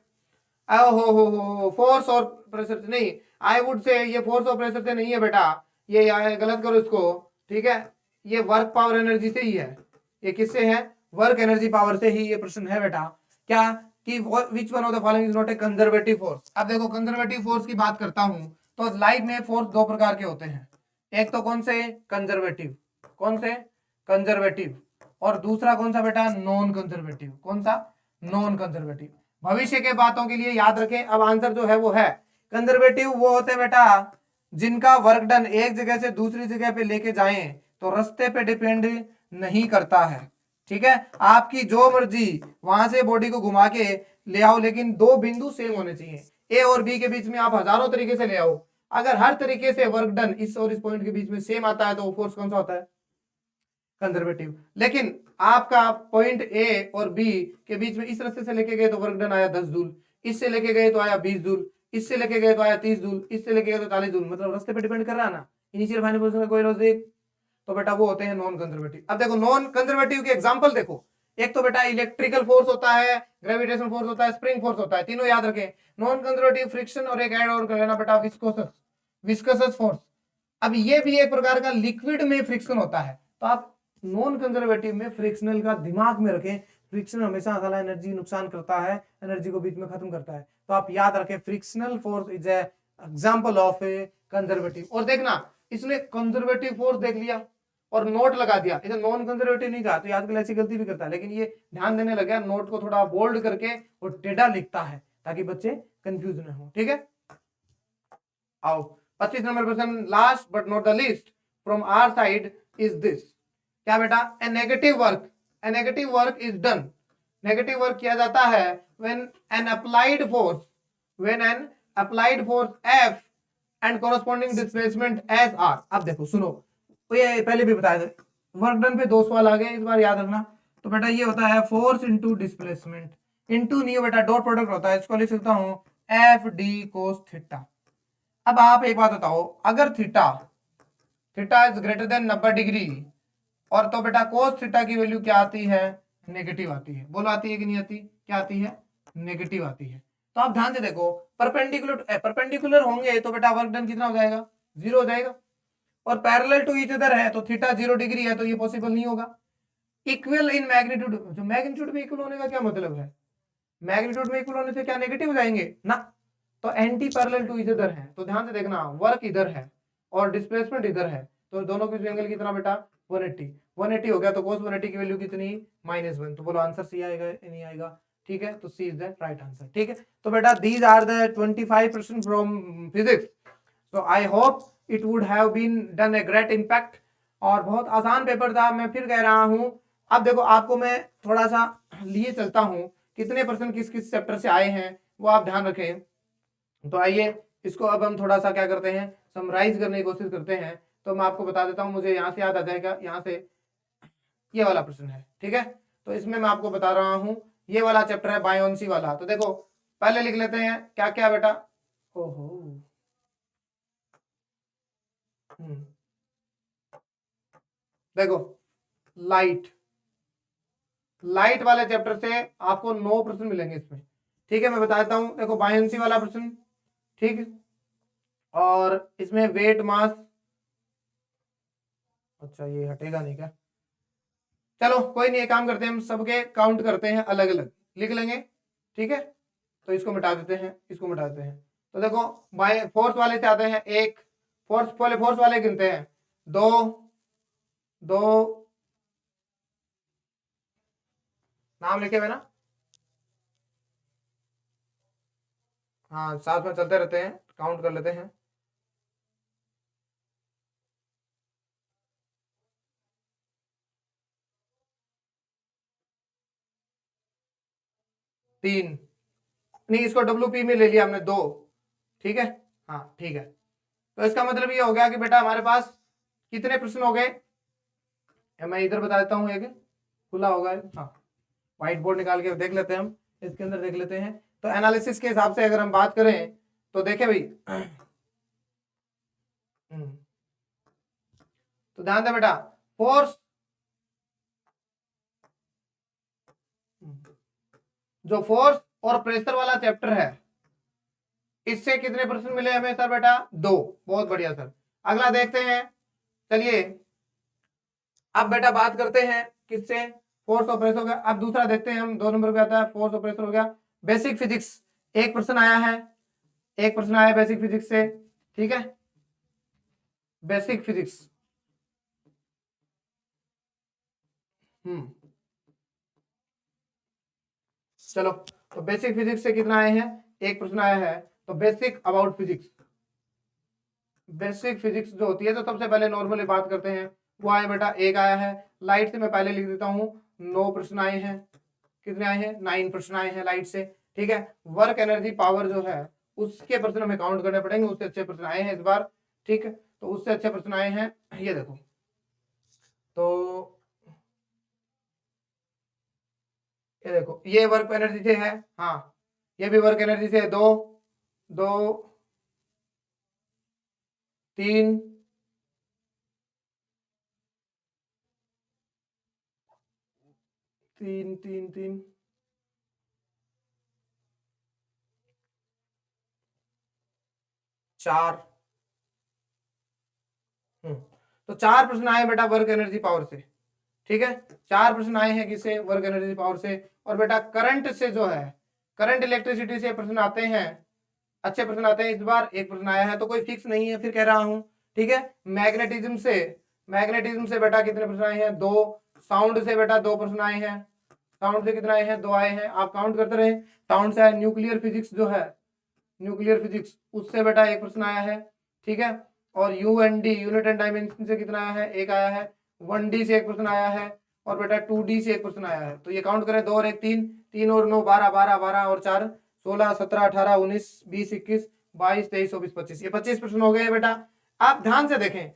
हो फोर्स और प्रेशर से नहीं, आई वुड से ये फोर्स और प्रेशर से नहीं है बेटा, ये गलत करो इसको। ठीक है, ये वर्क पावर एनर्जी से ही है। ये किससे है, वर्क एनर्जी पावर से ही ये प्रश्न है बेटा। क्या कि विच one of the following is not a conservative force. अब देखो कंजर्वेटिव फोर्स की बात करता हूं तो लाइफ में फोर्स दो प्रकार के होते हैं, एक तो कौन से, कंजर्वेटिव, कौन से, कंजर्वेटिव, और दूसरा कौन सा बेटा, नॉन कंजर्वेटिव। कौन सा, नॉन कंजर्वेटिव। भविष्य के बातों के लिए याद रखें। अब आंसर जो है वो है, कंजर्वेटिव वो होते हैं बेटा जिनका वर्क डन एक जगह से दूसरी जगह पे लेके जाएं तो रास्ते पे डिपेंड नहीं करता है। ठीक है, आपकी जो मर्जी वहां से बॉडी को घुमा के ले आओ, लेकिन दो बिंदु सेम होने चाहिए। ए और बी के बीच में आप हजारों तरीके से ले आओ, अगर हर तरीके से वर्क डन इस और इस पॉइंट के बीच में सेम आता है तो वो फोर्स कौन सा होता है, कंजर्वेटिव। लेकिन आपका पॉइंट ए और बी के बीच में इस रास्ते से लेके गए तो वर्क डन आया 10 जूल, इससे लेके गए तो आया 20 जूल, इससे लेके गए तो आया 30 जूल, इससे लेके गए तो 40 जूल। मतलब रास्ते पे डिपेंड कर रहा है ना, इनिशियल फाइनल पोजीशन का कोई लॉजिक। तो बेटा वो होते हैं नॉन कंजर्वेटिव। अब देखो नॉन कंजर्वेटिव के एग्जांपल देखो, एक तो बेटा इलेक्ट्रिकल फोर्स होता है, ग्रेविटेशन फोर्स होता है, स्प्रिंग फोर्स होता है, तीनों याद रखें। नॉन कंजर्वेटिव फ्रिक्शन, और एक ऐड और कर लेना बेटा विस्कोसस, विस्कसस फोर्स। अब ये भी एक प्रकार का लिक्विड में फ्रिक्शन होता है। तो आप नॉन कंजर्वेटिव में फ्रिक्शनल का दिमाग में रखें, फ्रिक्शन हमेशा साला एनर्जी नुकसान करता है, एनर्जी को बीच में खत्म करता है। तो आप याद रखें frictional force is a example of A conservative. और देखना इसने कंजर्वेटिव फोर्स देख लिया और नोट लगा दिया, इसे नॉन कंजर्वेटिव नहीं कहा। तो आजकल ऐसी गलती भी करता है, लेकिन ये ध्यान देने लगा नोट को थोड़ा बोल्ड करके और टेढ़ा लिखता है ताकि बच्चे कंफ्यूज न हो। ठीक है, आओ 25 number question, last but not the least from our side is this. क्या बेटा, a negative work, a negative work is done. Negative work किया जाता है when an applied force, when an applied force F and corresponding displacement S are. अब देखो सुनो, तो ये पहले भी बताया था, वर्क डन पे 2 सवाल आ गए, इस बार याद रखना। तो बेटा ये होता है फोर्स इनटू डिस्प्लेसमेंट, इनटू नहीं बेटा डॉट प्रोडक्ट होता है, इसको लिख सकता हूं एफ डी कोस थीटा। अब आप एक बात बताओ, अगर theta, theta is greater than 90 degree, और तो बेटा कोस थीटा की वैल्यू क्या आती है, नेगेटिव आती है। बोलो आती है कि नहीं आती, क्या आती है, नेगेटिव आती है। तो आप ध्यान से देखो, परपेंडिकुलर होंगे तो बेटा वर्क डन कितना हो जाएगा, 0 हो जाएगा। और पैरेलल टू ईच अदर है तो थीटा 0 डिग्री है, तो ये पॉसिबल नहीं होगा। इक्वल इन मैग्नीट्यूड, जो मैग्नीट्यूड में इक्वल होने का क्या मतलब है, मैग्नीट्यूड में इक्वल होने से क्या नेगेटिव हो जाएंगे ना। तो anti parallel to each other है, तो ध्यान से देखना वर्क इधर है और डिस्प्लेसमेंट इधर है, तो दोनों के एंगल कितना बेटा 180 हो गया। तो cos 180 की वैल्यू कितनी, -1। तो बोलो आंसर सी आएगा नहीं आएगा, ठीक है। तो C is the right answer. ठीक है, तो बेटा these are the 25% from physics. So I hope it would have been done a great impact. और बहुत आसान पेपर था, मैं फिर कह रहा हूं। अब देखो आपको मैं थोड़ा सा लिए चलता हूं, कितने परसेंट किस किस चैप्टर से आए हैं वो आप ध्यान रखें। तो आइए इसको अब हम थोड़ा सा क्या करते हैं, समराइज करने की कोशिश करते हैं। तो मैं आपको बता देता हूं, मुझे यहाँ से याद आ जाएगा, यहाँ से ये वाला प्रश्न है। ठीक है, तो इसमें मैं आपको बता रहा हूं, ये वाला चैप्टर है बायोन्सी वाला। तो देखो पहले लिख लेते हैं क्या क्या बेटा। ओहो, देखो लाइट, लाइट वाले चैप्टर से आपको 9 प्रश्न मिलेंगे इसमें। ठीक है, मैं बता देता हूं। देखो बायोन्सी वाला प्रश्न, ठीक है, और इसमें वेट मास, अच्छा ये हटेगा नहीं क्या, चलो कोई नहीं, एक काम करते हैं, हम सबके काउंट करते हैं, अलग अलग लिख लेंगे। ठीक है, तो इसको मिटा देते हैं, इसको मिटा देते हैं। तो देखो बाय फोर्स वाले से आते हैं, एक फोर्स, पहले फोर्स वाले गिनते हैं, दो, दो, नाम लिखे हुए ना, हाँ साथ में चलते रहते हैं, काउंट कर लेते हैं। तीन, नहीं इसको WP में ले लिया हमने, दो। ठीक है, हाँ ठीक है, तो इसका मतलब ये हो गया कि बेटा हमारे पास कितने प्रश्न हो गए, मैं इधर बता देता हूँ, एक खुला होगा, हाँ व्हाइट बोर्ड निकाल के देख लेते हैं हम, इसके अंदर देख लेते हैं। तो एनालिसिस के हिसाब से अगर हम बात करें तो देखें भाई, तो ध्यान दे बेटा, फोर्स, जो फोर्स और प्रेशर वाला चैप्टर है, इससे कितने प्रश्न मिले हमें सर बेटा, दो। बहुत बढ़िया सर, अगला देखते हैं। चलिए अब बेटा बात करते हैं किससे, फोर्स और प्रेशर हो गया। अब दूसरा देखते हैं हम, 2 नंबर पे आता है फोर्स और प्रेशर हो गया। बेसिक फिजिक्स, एक प्रश्न आया है, एक प्रश्न आया बेसिक फिजिक्स से। ठीक है, बेसिक फिजिक्स, चलो तो बेसिक फिजिक्स से कितना आए हैं, एक प्रश्न आया है। तो basic about physics, basic physics जो होती है, तो सबसे पहले नॉर्मली बात करते हैं, वो आया बेटा, एक आया है। लाइट से मैं पहले लिख देता हूं, 9 प्रश्न आए हैं। कितने आए हैं, 9 प्रश्न आए हैं लाइट से। ठीक है, वर्क एनर्जी पावर जो है उसके प्रश्न हमें काउंट करने पड़ेंगे, उससे अच्छे प्रश्न आए हैं इस बार। ठीक है, तो उससे अच्छे प्रश्न आए हैं, ये देखो, तो ये देखो, ये वर्क एनर्जी से है, हाँ ये भी वर्क एनर्जी से है, दो, दो, तीन, तीन, तीन, तीन, चार, तो 4 प्रश्न आए बेटा वर्क एनर्जी पावर से। ठीक है, 4 प्रश्न आए हैं किससे, वर्क एनर्जी पावर से। और बेटा करंट से जो है, करंट इलेक्ट्रिसिटी से प्रश्न आते हैं, अच्छे प्रश्न आते हैं। इस बार एक प्रश्न आया है, तो कोई फिक्स नहीं है, फिर कह रहा हूं। ठीक है, मैग्नेटिज्म से, मैग्नेटिज्म से बेटा कितने प्रश्न आए हैं, 2। साउंड से बेटा 2 प्रश्न आए हैं, साउंड से कितने आए हैं, 2 आए हैं, आप काउंट करते रहे। साउंड से न्यूक्लियर फिजिक्स जो है, न्यूक्लियर फिजिक्स, उससे बेटा एक प्रश्न आया है। ठीक है, और UND, यूनिट एंड डायमेंशन से कितना आया है, एक आया है। 1D से एक प्रश्न आया है, और बेटा 2D से एक प्रश्न आया है। तो ये काउंट करें, 2 और 1 3, 3 और 9 12, 12 12 और 4 16 17 18 19 20 21 22 23 24 25, ये 25 प्रश्न हो गए बेटा। आप ध्यान से देखें,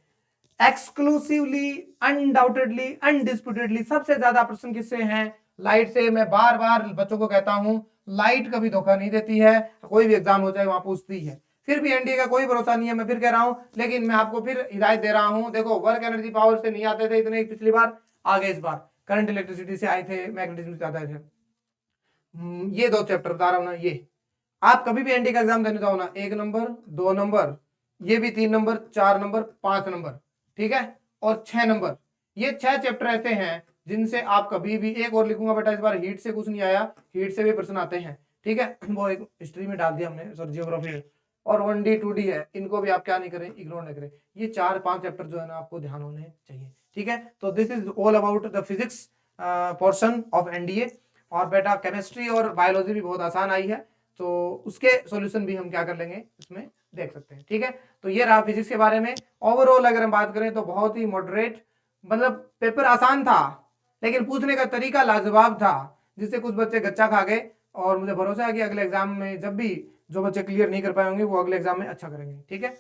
एक्सक्लूसिवली, अनडाउटेडली, अनडिस्प्यूटेडली सबसे ज्यादा प्रश्न किससे हैं, लाइट से। मैं बार बार बच्चों को कहता हूं, लाइट कभी धोखा नहीं देती है, कोई भी एग्जाम हो जाए वहां पूछती है। फिर भी एनडीए का कोई भरोसा नहीं है, मैं फिर कह रहा हूं, लेकिन मैं आपको फिर हिदायत दे रहा हूं। देखो वर्क एनर्जी पावर से नहीं आते थे इतने पिछली बार, आगे इस बार करंट इलेक्ट्रिसिटी से आए थे, मैग्नेटिज्म से आते थे। ये 2 चैप्टर बता रहा हूं ना, ये आप कभी भी एनडीए का एग्जाम देने जाओ ना, 1 नंबर 2 नंबर, ये भी 3 नंबर 4 नंबर 5 नंबर, ठीक है, और 6 नंबर, ये 6 चैप्टर ऐसे हैं जिनसे आप कभी भी, एक और लिखूंगा बेटा इस बार, हीट से कुछ नहीं आया, हीट से भी प्रश्न आते हैं। ठीक है, वो एक हिस्ट्री में डाल दिया हमने सर, जियोग्राफी में। और 1D 2D है, इनको भी आप क्या नहीं करें, इग्नोर नहीं करें। ये 4-5 चैप्टर जो है ना आपको ध्यान होने चाहिए। ठीक है, तो this is all about the physics portion of NDA. और बेटा केमिस्ट्री और बायोलॉजी भी बहुत आसान आई है, तो उसके सॉल्यूशन भी हम क्या कर लेंगे इसमें देख सकते हैं। ठीक है, तो ये रहा फिजिक्स के बारे में। ओवरऑल अगर हम बात करें तो बहुत ही मॉडरेट, मतलब पेपर आसान था, लेकिन पूछने का तरीका लाजवाब था, जिससे कुछ बच्चे गच्चा खा गए। और मुझे भरोसा है कि अगले एग्जाम में जब भी जो बच्चे क्लियर नहीं कर पाए होंगे, वो अगले एग्जाम में अच्छा करेंगे। ठीक है,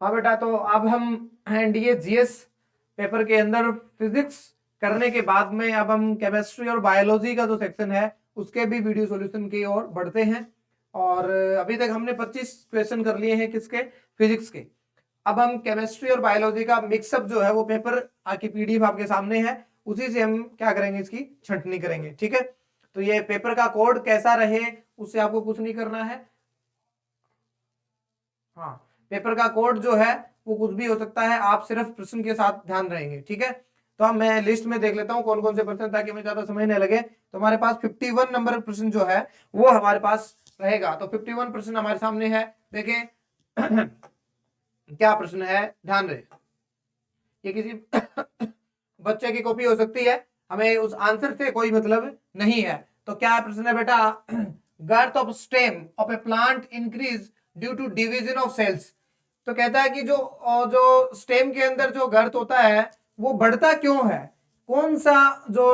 हाँ बेटा, तो अब हम एनडीए जीएस पेपर के अंदर फिजिक्स, करने के बाद में अब हम केमिस्ट्री और बायोलॉजी का जो सेक्शन है उसके भी वीडियो सॉल्यूशन की ओर बढ़ते हैं। और अभी तक हमने 25 क्वेश्चन कर लिए हैं किसके, फिजिक्स के। अब हम केमिस्ट्री और बायोलॉजी का मिक्सअप जो है वो पेपर की पीडीएफ आपके सामने है, उसी से हम क्या करेंगे, इसकी छंटनी करेंगे। ठीक है, तो ये पेपर का कोड कैसा रहे उससे आपको कुछ नहीं करना है। हाँ, पेपर का कोड जो है वो कुछ भी हो सकता है, आप सिर्फ प्रश्न के साथ ध्यान रहेंगे। ठीक है, तो अब मैं लिस्ट में देख लेता हूँ कौन कौन से प्रश्न, ताकि मैं ज्यादा समय नहीं लगे। तो हमारे पास 51 नंबर प्रश्न जो है वो हमारे पास रहेगा। तो 51 प्रश्न हमारे सामने है, देखें क्या प्रश्न है, ध्यान रहे। ये किसी बच्चे की कॉपी हो सकती है, हमें उस आंसर से कोई मतलब नहीं है। तो क्या प्रश्न है बेटा, girth of stem of a plant increase due to division of cells. तो कहता है कि जो जो स्टेम के अंदर जो गर्थ होता है वो बढ़ता क्यों है, कौन सा जो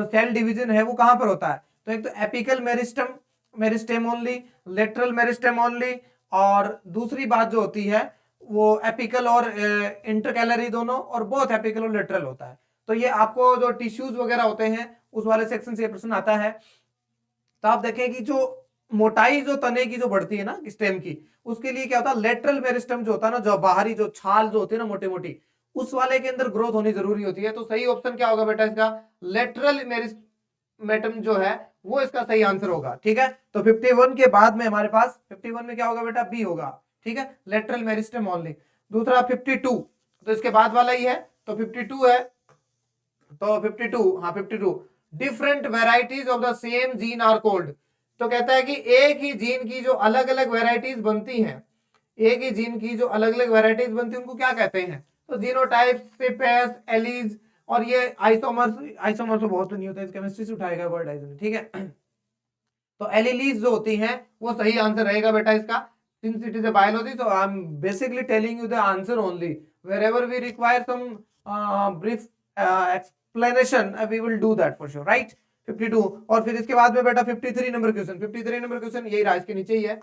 सेल डिवीजन है वो कहां पर होता है। तो एक तो apical meristem, meristem only, lateral meristem only, और दूसरी बात जो होती है वो एपिकल और इंटरकैलरी दोनों, और बोथ एपिकल और लेटरल होता है। तो ये आपको जो टिश्यूज वगैरह होते हैं उस वाले सेक्शन से प्रश्न आता है। तो आप देखें कि जो मोटाई जो तने की जो बढ़ती है ना स्टेम की, उसके लिए क्या होता है, लेटरल मेरिस्टम जो होता है ना, जो बाहरी जो छाल जो होती है ना मोटी मोटी, उस वाले के अंदर ग्रोथ होनी जरूरी होती है। तो सही ऑप्शन क्या होगा बेटा इसका, लेटरल मेरिस्टेम जो है वो इसका सही आंसर होगा। ठीक है, तो 51 के बाद में हमारे पास 51 में क्या होगा बेटा, बी होगा। ठीक है, लेटरल मेरिस्टेम ओनली। दूसरा 52, तो इसके बाद वाला ही है, तो 52 है, तो 52, हाँ 52, different varieties of the same gene are called. तो कहता है कि एक ही जीन की जो अलग अलग वेराइटीज बनती हैं, एक ही जीन की जो अलग अलग वेराइटीज बनती है उनको क्या कहते हैं, तो जीनोटाइप, पेपेस, एलीज, और ये आइसोमर्स, आइसोमर्स तो बहुत नहीं होता है, केमिस्ट्री से उठाएगा वर्ड आइसोमर। ठीक है, तो एलिलीज जो होती हैं वो सही आंसर रहेगा बेटा इसका, since it is a biology. so I'm basically telling you the answer only, wherever we require some brief explanation we will do that for sure, right। 52, और फिर इसके बाद में बेटा 53 नंबर क्वेश्चन, 53 नंबर क्वेश्चन यही रहा, इसके नीचे ही है।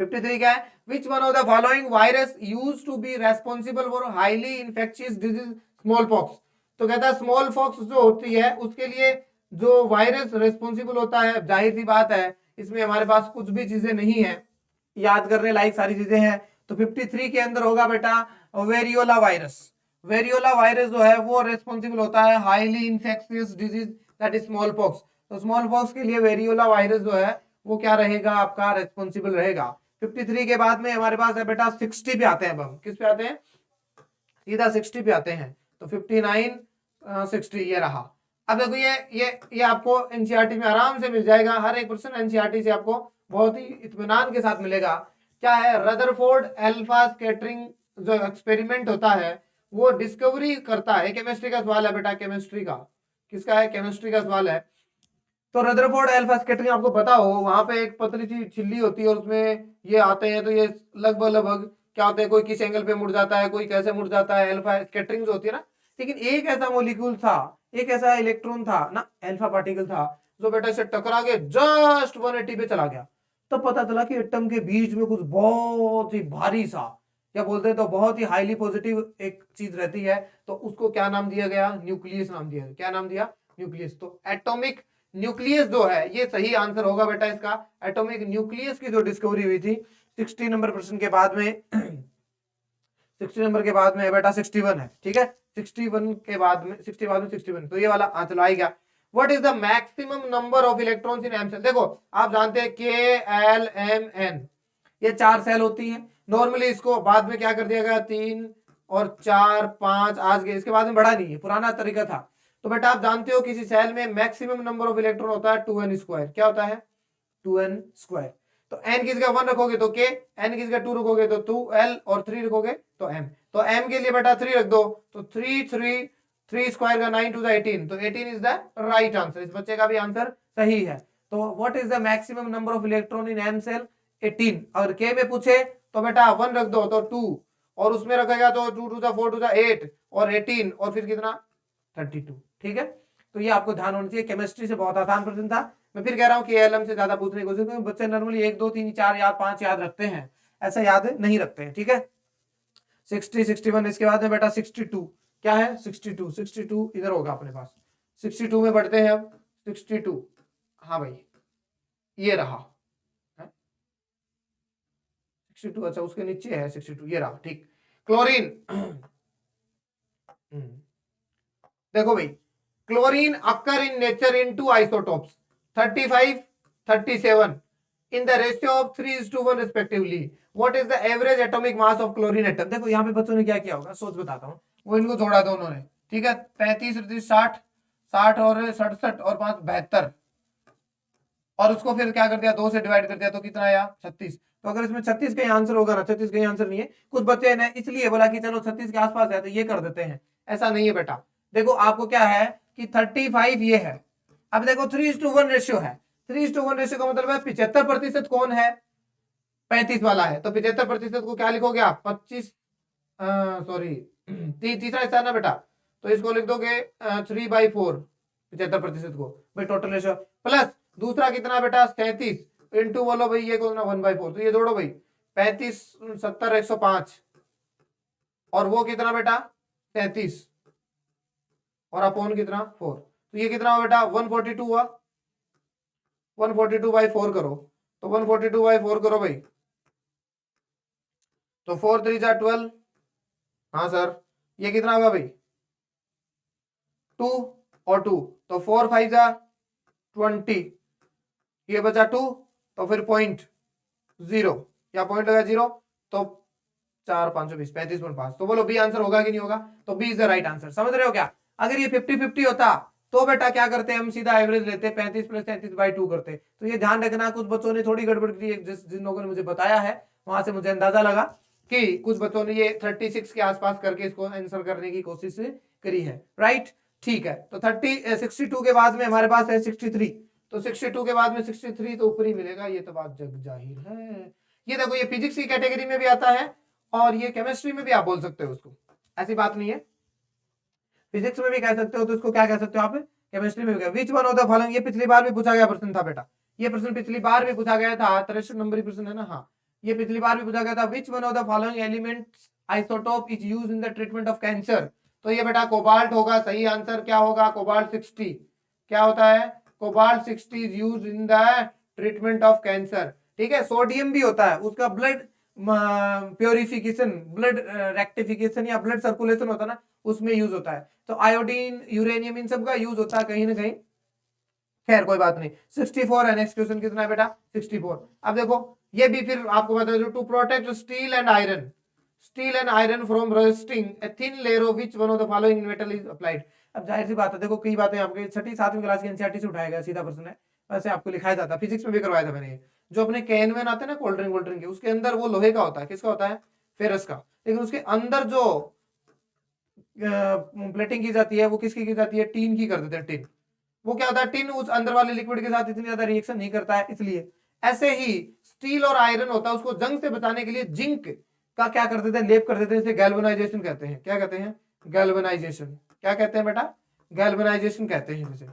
53 क्या है, which one of the following virus used to be responsible for highly infectious disease smallpox. तो कहता है स्मॉल पॉक्स जो होती है उसके लिए जो वायरस रेस्पॉन्सिबल होता है, जाहिर सी बात है इसमें हमारे पास कुछ भी चीजें नहीं है, याद करने लायक सारी चीजें हैं। तो 53 के अंदर होगा बेटा वेरियोला वायरस। वेरियोला वायरस जो है वो रेस्पॉन्सिबल होता है highly infectious disease that is small pox. तो स्मॉल पॉक्स के लिए वेरियोला वायरस जो है वो क्या रहेगा, आपका रेस्पॉन्सिबल रहेगा। 53 के बाद में हमारे पास है बेटा 60 पे आते हैं। अब हम किस पे आते हैं, सीधा 60 पे आते हैं। तो 59 60 ये रहा। अब देखो ये आपको एनसीईआरटी में आराम से मिल जाएगा, हर एक क्वेश्चन एनसीईआरटी से आपको बहुत ही इत्मीनान के साथ मिलेगा। क्या है, रदरफोर्ड अल्फा स्कैटरिंग जो एक्सपेरिमेंट होता है वो डिस्कवरी करता है, केमिस्ट्री का सवाल है बेटा, केमिस्ट्री का, किसका है, केमिस्ट्री का सवाल है। तो रदरफोर्ड अल्फा स्कैटरिंग आपको पता हो, वहां पे एक पतली सी छिल्ली होती है और उसमें ये आते हैं, तो ये लगभग लगभग क्या होता है, कोई किस एंगल पे मुड़ जाता है, कोई कैसे मुड़ जाता है, अल्फा स्कैटरिंग जो होती है ना। लेकिन एक ऐसा मॉलिक्यूल था, एक ऐसा इलेक्ट्रॉन था ना, अल्फा पार्टिकल था, जो बेटा से टकरा के जस्ट 180 पे चला गया। तो पता चला कि एटम के बीच में कुछ बहुत ही भारी सा, क्या बोलते हैं, तो बहुत ही हाईली पॉजिटिव एक चीज रहती है, तो उसको क्या नाम दिया गया, न्यूक्लियस नाम दिया। क्या नाम दिया, न्यूक्लियस। तो एटॉमिक न्यूक्लियस जो है ये सही आंसर होगा बेटा इसका, एटॉमिक न्यूक्लियस की जो डिस्कवरी हुई थी। 60 नंबर प्रश्न के बाद में 60 नंबर के बाद में बेटा 61 है। ठीक है, 61 के बाद में 60 बाद में 61, तो ये वाला चलो आ गया। What is the maximum number of electrons in M shell. देखो आप जानते हैं के एल एम एन, ये 4 सेल होती हैं नॉर्मली, इसको बाद में क्या कर दिया गया, 3 और 4 5 आज गए, इसके बाद में बढ़ा नहीं है, पुराना तरीका था। तो बेटा आप जानते हो किसी सेल में मैक्सिमम नंबर ऑफ इलेक्ट्रॉन होता है 2n स्क्वायर। क्या होता है, 2n स्क्वायर। तो n किसी का 1 रखोगे तो k, n किसी का 2 रखोगे तो 2l, और 3 रखोगे तो m। तो m के लिए बेटा 3 रख दो, तो 3 स्क्वायर का 9 टू द 18, तो 18 इज द राइट आंसर। इस बच्चे का भी आंसर सही है। तो what is the maximum number of electron in m shell, 18। अगर k में पूछे तो बेटा 1 रख दो, तो 2, और उसमें रखेगा तो 2 टू द 4 टू द 8, और 18, और फिर कितना 32। ठीक है, तो ये आपको ध्यान होना चाहिए। केमिस्ट्री से बहुत आसान प्रश्न था, मैं फिर कह रहा हूँ कि एलएम से ज्यादा पूछने की कोशिश करें। बच्चे नॉर्मली 1 2 3 4 याद 5 याद रखते हैं, ऐसा याद नहीं रखते हैं। ठीक है, 60 61, इसके बाद में बेटा 62, क्या है 62, 62 इधर होगा अपने पास। 62 में बढ़ते हैं अब 62, हाँ भाई ये रहा 62, अच्छा उसके नीचे है 62, ये रहा ठीक। क्लोरीन देखो भाई, chlorine occur in nature in two isotopes 35, 37 in the ratio of 3:1 respectively. What is the average atomic mass of chlorine atom? देखो यहाँ पे बच्चों ने क्या किया होगा, सोच बताता हूँ। वो इनको जोड़ा था उन्होंने, ठीक है, 35, 60, 60 और 67 और 5 72, और उसको फिर क्या कर दिया, 2 से डिवाइड कर दिया, तो कितना आया 36। तो अगर इसमें 36 का आंसर होगा ना, 36 का आंसर नहीं है, कुछ बच्चे ने इसलिए बोला कि चलो 36 के आसपास है तो ये कर देते हैं, ऐसा नहीं है बेटा। देखो आपको क्या है कि 35 ये है, अब देखो 3:1 रेशियो है, 3:1 रेशियो का मतलब है 75% कौन है, 35 वाला है, तो 75% को क्या लिखोगे आप 25, सॉरी तीसरा हिस्सा ना बेटा, तो इसको लिख दोगे 3/4, 75% को भाई टोटल रेशियो, प्लस दूसरा कितना बेटा 37 इंटू बोलो भाई ये कौन ना 1/4, तो ये जोड़ो भाई 35, 70, 105, और वो कितना बेटा 33, और अपॉन कितना 4, तो ये कितना हुआ बेटा 142 हुआ, 142/4 करो, तो 142/4 करो भाई, तो 4 3 जा 12, हाँ सर, ये कितना होगा भाई 2 और 2, तो 4 5 जा 20, ये बचा 2, तो फिर 0.0 या पॉइंट लगा 0, तो 4 5 20 35.5, तो बोलो बी आंसर होगा कि नहीं होगा, तो B is the right answer. समझ रहे हो क्या? अगर ये 50-50 होता तो बेटा क्या करते हम सीधा एवरेज लेते 35 + 33/2 करते। तो ये ध्यान रखना, कुछ बच्चों ने थोड़ी गड़बड़ की, जिन लोगों ने मुझे बताया है वहां से मुझे अंदाजा लगा कि कुछ बच्चों ने ये 36 के आसपास करके इसको आंसर करने की कोशिश करी है, राइट, ठीक है। तो 62 के बाद में हमारे पास है 63, तो 62 के बाद में 63 तो ऊपर ही मिलेगा, ये तो बात जग जाहिर है। ये देखो ये फिजिक्स की कैटेगरी में भी आता है और ये केमिस्ट्री में भी आप बोल सकते हो उसको, ऐसी बात नहीं है, फिजिक्स में भी कह सकते हो, तो इसको क्या कह सकते हो आप, केमिस्ट्री में भी कह। विच वन ऑफ द फॉलोइंग, ये पिछली बार भी पूछा गया प्रश्न था बेटा, ये प्रश्न पिछली बार भी पूछा गया था, 63 नंबर प्रश्न है ना, हाँ ये पिछली बार भी पूछा गया था। विच one of the following elements isotope is used in the treatment of cancer, तो ये बेटा कोबाल्ट होगा, सही आंसर क्या होगा कोबाल्ट 60, क्या होता है cobalt 60 is used in the treatment of cancer, ठीक है। सोडियम भी होता है, उसका ब्लड प्योरिफिकेशन, ब्लड रेक्टिफिकेशन या ब्लड सर्कुलेशन होता है ना, उसमें यूज होता है। तो आयोडीन, यूरेनियम, इन सब का यूज होता है कहीं ना कहीं, खैर कोई बात नहीं। 64 है, नेक्स्ट क्वेश्चन कितना है बेटा 64। अब देखो ये भी फिर आपको बता दो, to protect steel and iron from rusting a thin layer of which one of the following metal is applied. अब जाहिर सी बात है, देखो कई बातें आपके 6ठी 7वीं क्लास की एनसीईआरटी से उठाया गया, सीधा प्रश्न है, वैसे आपको लिखाया जाता है, फिजिक्स में भी करवाया था मैंने। जो अपने कैन वैन आते हैं ना कोल्ड ड्रिंक के, उसके अंदर वो लोहे का होता है, किसका होता है फेरस का, लेकिन उसके अंदर जो प्लेटिंग की जाती है वो किसकी की जाती है, टीन की कर देते हैं, टीन। वो क्या होता है, टिन उस अंदर वाले लिक्विड के साथ इतनी ज्यादा रिएक्शन नहीं करता है, इसलिए। ऐसे ही स्टील और आयरन होता है, उसको जंग से बचाने के लिए जिंक का क्या कर देते हैं, लेप कर देते हैं, इसे गैल्वेनाइजेशन कहते हैं। क्या कहते हैं, गैल्वेनाइजेशन। क्या कहते हैं बेटा, गैल्वेनाइजेशन कहते हैं जिसे,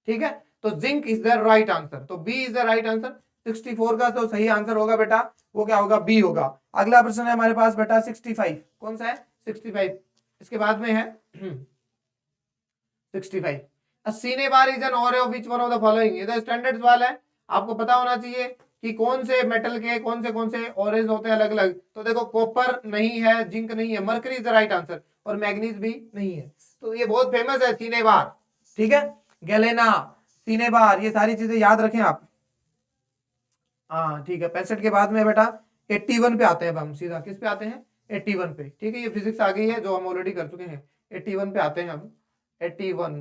ठीक है। तो zinc is the right answer, तो B is the right answer. 64 का तो सही आंसर होगा बेटा, वो क्या होगा, बी होगा। अगला प्रश्न है हमारे पास बेटा 65, कौन सा है 65, इसके बाद में है 65। A cinnabar is an ore of which one of the following, ये तो स्टैंडर्ड सवाल है, आपको पता होना चाहिए कि कौन से मेटल के कौन से ओरेज होते हैं अलग अलग। तो देखो कॉपर नहीं है, जिंक नहीं है, mercury is the right answer, और मैग्नीज भी नहीं है। तो ये बहुत फेमस है सिनेबार, ठीक है, गैलेना, सिनेबार, ये सारी चीजें याद रखें आप। हाँ ठीक है, 65 के बाद में बेटा 81 पे आते हैं। अब हम सीधा किस पे आते हैं, 81 पे, ठीक है। ये फिजिक्स आ गई है जो हम ऑलरेडी कर चुके हैं, 81 पे आते हैं हम। 81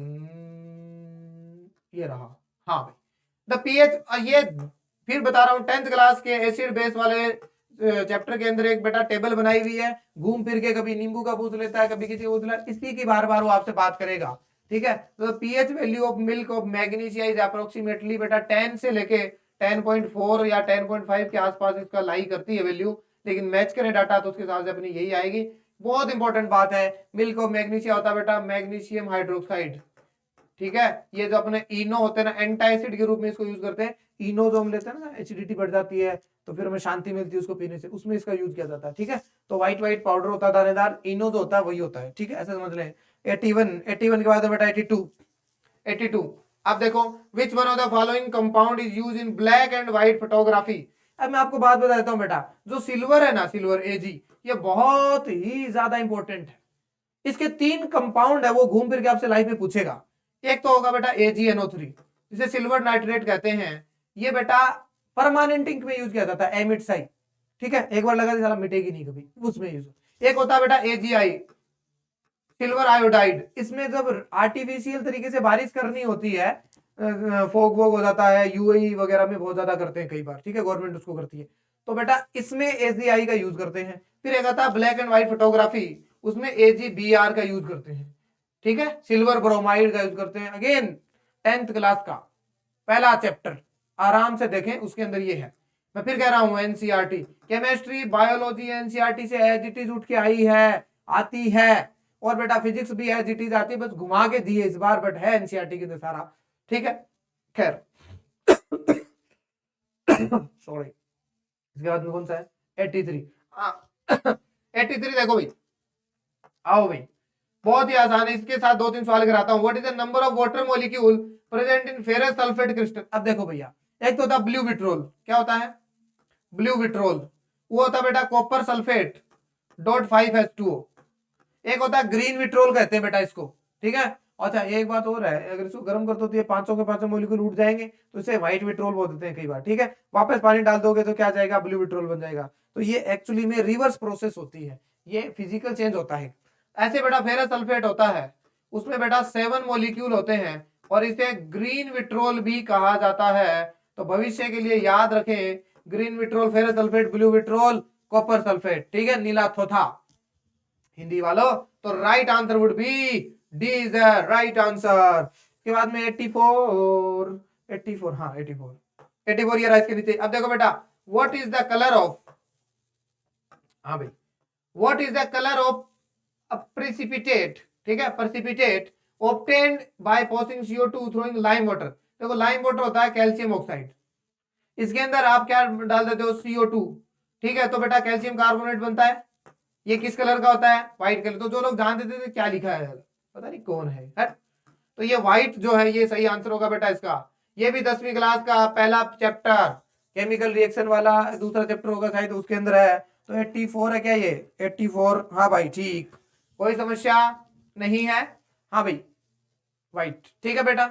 ये रहा, हाँ भाई द पीएच, ये फिर बता रहा हूँ 10th क्लास के एसिड बेस वाले चैप्टर के अंदर एक बेटा टेबल बनाई हुई है, घूम फिर के कभी नींबू का पूछ लेता है, कभी किसी पूछ लेता है, इसी की बार बार वो आपसे बात करेगा, ठीक है। तो pH value of milk of magnesia is approximately बेटा 10 से लेके 10.4 या 10.5 के आसपास इसका लाई करती है वैल्यू, लेकिन मैच करें डाटा तो उसके हिसाब से अपनी यही आएगी। बहुत इंपॉर्टेंट बात है, मिल्क ऑफ मैग्नीशिया होता है बेटा मैग्नीशियम हाइड्रोक्साइड, ठीक है। ये जो अपने इनो होते हैं ना, एंटासिड के रूप में इसको यूज करते हैं। इनो जो हम लेते हैं ना, एसिडिटी बढ़ जाती है, तो फिर हमें शांति मिलती है उसको पीने से, उसमें इसका यूज किया जाता है। ठीक है, तो व्हाइट व्हाइट पाउडर होता है दानेदार, इनो जो होता है वही होता है। ठीक है, ऐसे समझ लें। 81 के बाद बेटा 82। अब देखो, विच one of the following compound is use in black and white photography. अब मैं आपको बात बता देता हूं बेटा, जो सिल्वर है ना, सिल्वर Ag, ये बहुत ही ज्यादा इंपॉर्टेंट है। इसके 3 कंपाउंड है, वो घूम फिर के आपसे लाइफ में पूछेगा। एक तो होगा बेटा AgNO3, जिसे सिल्वर नाइट्रेट कहते हैं। ये बेटा परमानेंट इंक में यूज किया जाता है, एमिटसाई। ठीक है, एक बार लगा साला मिटेगी नहीं कभी, उसमें यूज। एक होता है बेटा AgI, सिल्वर आयोडाइड। इसमें जब आर्टिफिशियल तरीके से बारिश करनी होती है, फोग वोग हो जाता है, UAE वगैरह में बहुत ज्यादा करते हैं कई बार। ठीक है, गवर्नमेंट उसको करती है, तो बेटा इसमें AgI का यूज करते हैं। फिर एक आता है ब्लैक एंड व्हाइट फोटोग्राफी, उसमें AgBr का यूज करते हैं। ठीक है, सिल्वर ब्रोमाइड का यूज करते हैं। अगेन 10th क्लास का पहला चैप्टर आराम से देखें, उसके अंदर ये है। मैं फिर कह रहा हूं एनसीईआरटी, केमिस्ट्री बायोलॉजी एनसीईआरटी से एज इट इज उठ के आई है, आती है। और बेटा फिजिक्स भी एज इट इज आती है, बस घुमा के दिए इस बार, बट है एनसीईआरटी के अंदर सारा। ठीक है, खैर सॉरी। इसके बाद में कौन सा है 83। 83 देखो भाई, आओ भाई, बहुत ही आसान है। इसके साथ 2-3 सवाल कराता हूं। What is the number of water molecule present in ferrous sulphate crystal. अब देखो भैया, एक तो होता है ब्लू विट्रोल। क्या होता है ब्लू विट्रोल? वो होता है बेटा कॉपर सल्फेट .5H2O। एक होता है ग्रीन विट्रोल कहते हैं बेटा इसको। ठीक है, अच्छा एक बात और है, अगर इसको गर्म कर दो तो ये 500 के 500 मॉलिक्यूल उठ जाएंगे, तो इसे व्हाइट विट्रोल बोल देते हैं कई बार। ठीक है, वापस पानी डाल दोगे तो क्या जाएगा, ब्लू विट्रोल बन जाएगा। तो ये एक्चुअली में रिवर्स प्रोसेस होती है, ये फिजिकल चेंज होता है। ऐसे बेटा फेरस सल्फेट होता है, उसमें बेटा 7 मॉलिक्यूल होते हैं और इसे ग्रीन विट्रोल भी कहा जाता है। तो भविष्य के लिए याद रखें, green vitriol, ferrous sulphate, blue vitriol, copper sulphate. ठीक है, नीला थोथा हिंदी वालों। तो right answer would be D is the right answer. के बाद में 84 हाँ 84 ये राइट के नीचे। अब देखो बेटा, what is the colour of, हाँ भाई, what is the colour of a precipitate. ठीक है, precipitate obtained by passing CO2 throwing lime water. देखो लाइम वाटर होता है कैल्शियम ऑक्साइड, इसके अंदर आप क्या डाल देते हो, CO2। ठीक है, तो बेटा कैल्शियम कार्बोनेट बनता है। ये किस कलर का होता है, व्हाइट कलर। तो जो लोग जानते थे क्या लिखा है, पता नहीं कौन है, तो ये व्हाइट जो है ये सही आंसर होगा बेटा इसका। ये भी 10वीं क्लास का पहला चैप्टर केमिकल रिएक्शन वाला दूसरा चैप्टर होगा शायद, उसके अंदर है। तो 84 है क्या ये 84? हाँ भाई ठीक, कोई समस्या नहीं है। हाँ भाई व्हाइट, ठीक है बेटा,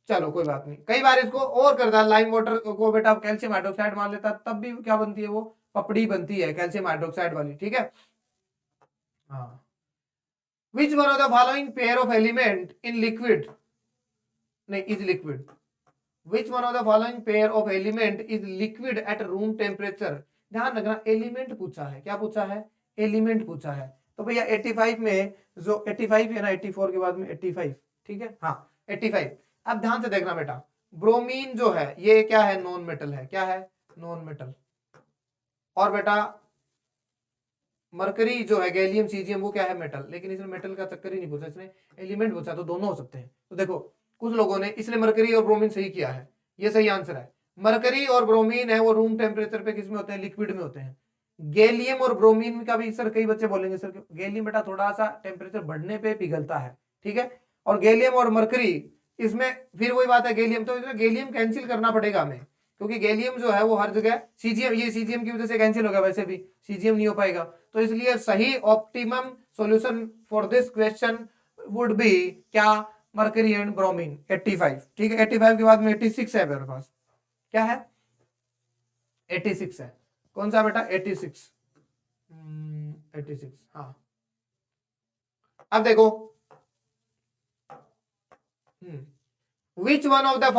चलो कोई बात नहीं। कई बार इसको और करता है, लाइम वाटर को बेटा कैल्शियम हाइड्रोक्साइड मान लेता, तब भी क्या बनती है, वो पपड़ी बनती है कैल्शियम हाइड्रोक्साइड वाली। ठीक है, हाँ। Which one of the following pair of element in liquid नहीं is liquid? Which one of the following pair of element is liquid at room temperature? ध्यान रखना, एलिमेंट पूछा है, क्या पूछा है, एलिमेंट पूछा है। तो भैया 85 में जो 85 है ना, 84 के बाद में 85। ठीक है, हाँ 85। अब ध्यान से देखना बेटा, ब्रोमीन जो है ये क्या है, नॉन मेटल है। क्या है, नॉन मेटल। और बेटा मरकरी जो है गैलियम सीजियम वो क्या है, मेटल। लेकिन इसने मेटल का चक्कर ही नहीं पूछा, इसने एलिमेंट पूछा, तो दोनों हो सकते हैं। तो देखो कुछ लोगों ने इसलिए मरकरी और ब्रोमीन सही किया है, ये सही आंसर है। मरकरी और ब्रोमीन है वो रूम टेम्परेचर पे किस में होते हैं, लिक्विड में होते हैं। गैलियम और ब्रोमीन का भी सर कई बच्चे बोलेंगे सर गैलियम बेटा थोड़ा सा टेम्परेचर बढ़ने पे पिघलता है। ठीक है, और गैलियम और मरकरी इसमें फिर वही बात है, गैलियम तो इसमें गैलियम कैंसिल करना पड़ेगा हमें, क्योंकि गैलियम जो है वो हर जगह, सीजियम ये सीजियम की वजह से कैंसिल होगा, वैसे भी सीजियम नहीं हो पाएगा। तो इसलिए सही optimum solution for this question would be क्या, मरकरी एंड ब्रोमीन। 85। ठीक है, 85 के बाद में 86 है मेरे पास। क्या है, 86 है। कौन सा बेटा, 86। 86 हाँ। अब देखो which one of the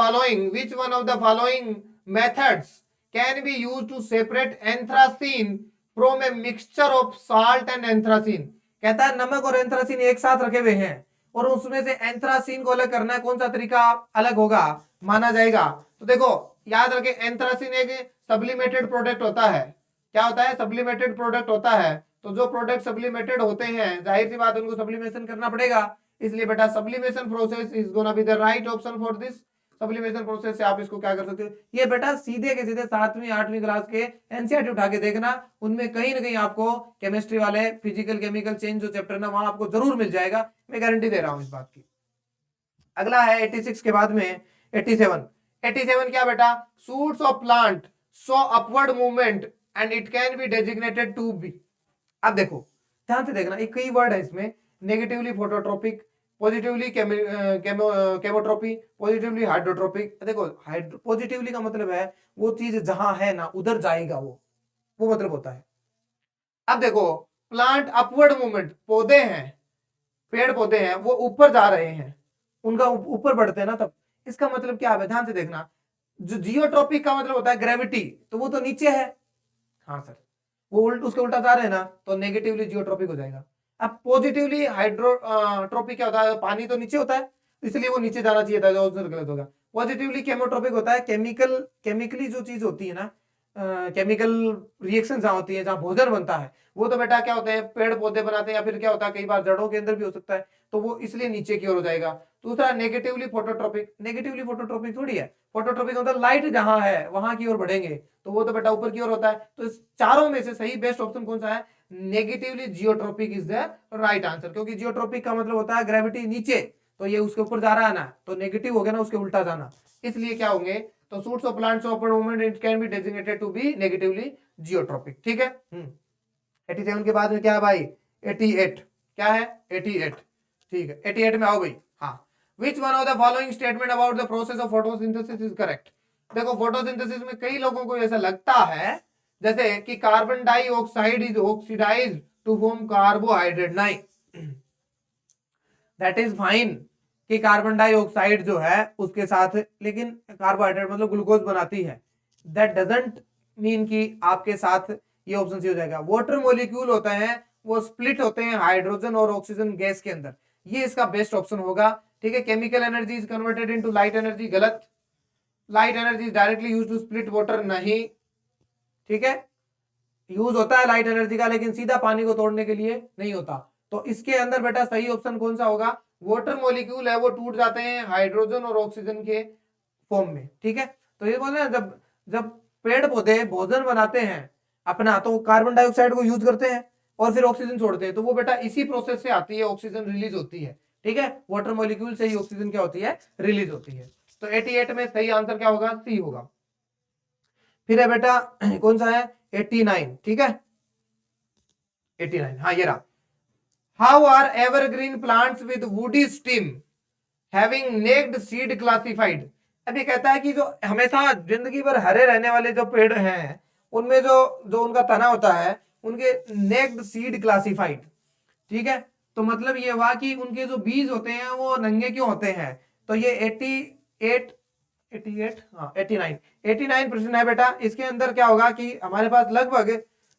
following methods can be used to separate anthracene from a mixture of salt and anthracene। कहता है नमक और एंथ्रासीन एक साथ रखे हुए हैं और उसमें से एंथ्रासीन को अलग करना है, कौन सा तरीका अलग होगा माना जाएगा। तो देखो याद रखें, एंथ्रासीन एक सब्लिमेटेड प्रोडक्ट होता है। क्या होता है, सब्लिमेटेड प्रोडक्ट होता है। तो जो प्रोडक्ट सब्लिमेटेड होते हैं जाहिर सी बात उनको सब्लिमेशन करना पड़ेगा, इसलिए बेटा sublimation process is gonna be the right option for this. Sublimation process से आप इसको क्या कर सकते हो। ये बेटा सीधे के सीधे 7वीं 8वीं क्लास के एनसीईआरटी उठा के देखना, उनमें कहीं ना कहीं आपको केमिस्ट्री वाले फिजिकल केमिकल चेंज जो चैप्टर ना वहां आपको जरूर मिल जाएगा, मैं गारंटी दे रहा हूं इस बात की। अगला है 86 के बाद में 87। 87 क्या बेटा, shoots of plant show upward movement and it can be designated to be. अब देखो ध्यान से देखना, एक कई वर्ड है इसमें, नेगेटिवली फोटोट्रोपिक, पॉजिटिवली केमोट्रोपी, पॉजिटिवली हाइड्रोट्रोपिक। देखो पॉजिटिवली का मतलब है वो चीज जहां है ना उधर जाएगा, वो मतलब होता है। अब देखो प्लांट अपवर्ड मूवमेंट, पौधे हैं, पेड़ पौधे हैं, वो ऊपर जा रहे हैं, उनका ऊपर बढ़ते हैं ना, तब इसका मतलब क्या है, ध्यान से देखना। जो जियोट्रोपिक का मतलब होता है ग्रेविटी, तो वो तो नीचे है, हाँ सर, वो उसके उल्टा जा रहे हैं ना, तो नेगेटिवली जियोट्रोपिक हो जाएगा। अब पॉजिटिवली हाइड्रोट्रोपिक क्या होता है, पानी तो नीचे होता है इसलिए वो नीचे जाना चाहिए था, जो गलत होगा। पॉजिटिवली केमोट्रोपिक होता है केमिकली जो चीज होती है ना, केमिकल रिएक्शन जहां होती है, जहां भोजन बनता है, वो तो बेटा क्या होते हैं, पेड़ पौधे बनाते हैं, या फिर क्या होता है कई बार जड़ों के अंदर भी हो सकता है, तो वो इसलिए नीचे की ओर हो जाएगा। दूसरा नेगेटिवली फोटोट्रोपिक, नेगेटिवली फोटोट्रोपिक थोड़ी है, फोटोट्रोपिक मतलब लाइट जहां है वहां की ओर बढ़ेंगे, तो वो तो बेटा ऊपर की ओर होता है। तो इस चारों में से सही बेस्ट ऑप्शन कौन सा है, negatively geotropic is the right answer, क्योंकि जियोट्रोपिक का मतलब होता है ग्रेविटी नीचे, तो ये उसके ऊपर जा रहा है ना, तो नेगेटिव हो गया ना, उसके उल्टा जाना, इसलिए क्या होंगे, तो shoots of plants of upward movement it can be designated to be negatively geotropic. ठीक है। 87 के बाद में क्या है भाई, 88, क्या है 88, ठीक है। 88 में आओ भाई, हाँ, which one of the following statement about the process of photosynthesis is correct. देखो फोटोसिंथेसिस में कई लोगों को ऐसा लगता है जैसे कि carbon dioxide is oxidised to form carbohydrate, नहीं, दैट इज फाइन कि कार्बन डाइऑक्साइड जो है उसके साथ, लेकिन कार्बोहाइड्रेट मतलब ग्लूकोज बनाती है, दैट डजंट मीन कि आपके साथ ये ऑप्शन सी हो जाएगा। वाटर मॉलिक्यूल होते हैं वो स्प्लिट होते हैं हाइड्रोजन और ऑक्सीजन गैस के अंदर, ये इसका बेस्ट ऑप्शन होगा। ठीक है। Chemical energy is converted into light energy, गलत। Light energy is directly used to split water, नहीं। ठीक है, यूज होता है लाइट एनर्जी का, लेकिन सीधा पानी को तोड़ने के लिए नहीं होता। तो इसके अंदर बेटा सही ऑप्शन कौन सा होगा, वाटर मॉलिक्यूल है वो टूट जाते हैं हाइड्रोजन और ऑक्सीजन के फॉर्म में। ठीक है। तो ये बोल रहे हैं जब जब पेड़ पौधे भोजन बनाते हैं अपना, तो कार्बन डाइऑक्साइड को यूज करते हैं और फिर ऑक्सीजन छोड़ते हैं, तो वो बेटा इसी प्रोसेस से आती है, ऑक्सीजन रिलीज होती है। ठीक है, वाटर मॉलिक्यूल से ही ऑक्सीजन क्या होती है, रिलीज होती है। तो 88 में सही आंसर क्या होगा, सी होगा। फिर है बेटा कौन सा है, 89। ठीक है, 89, हाँ ये रहा। How are evergreen plants with woody stem having naked seed classified. अब ये कहता है कि जो हमेशा जिंदगी भर हरे रहने वाले जो पेड़ हैं उनमें जो जो उनका तना होता है उनके नेक्ड सीड क्लासिफाइड। ठीक है, तो मतलब ये हुआ कि उनके जो बीज होते हैं वो नंगे क्यों होते हैं। तो ये 88 88 हाँ 89 प्रश्न है बेटा। इसके अंदर क्या होगा कि हमारे पास लगभग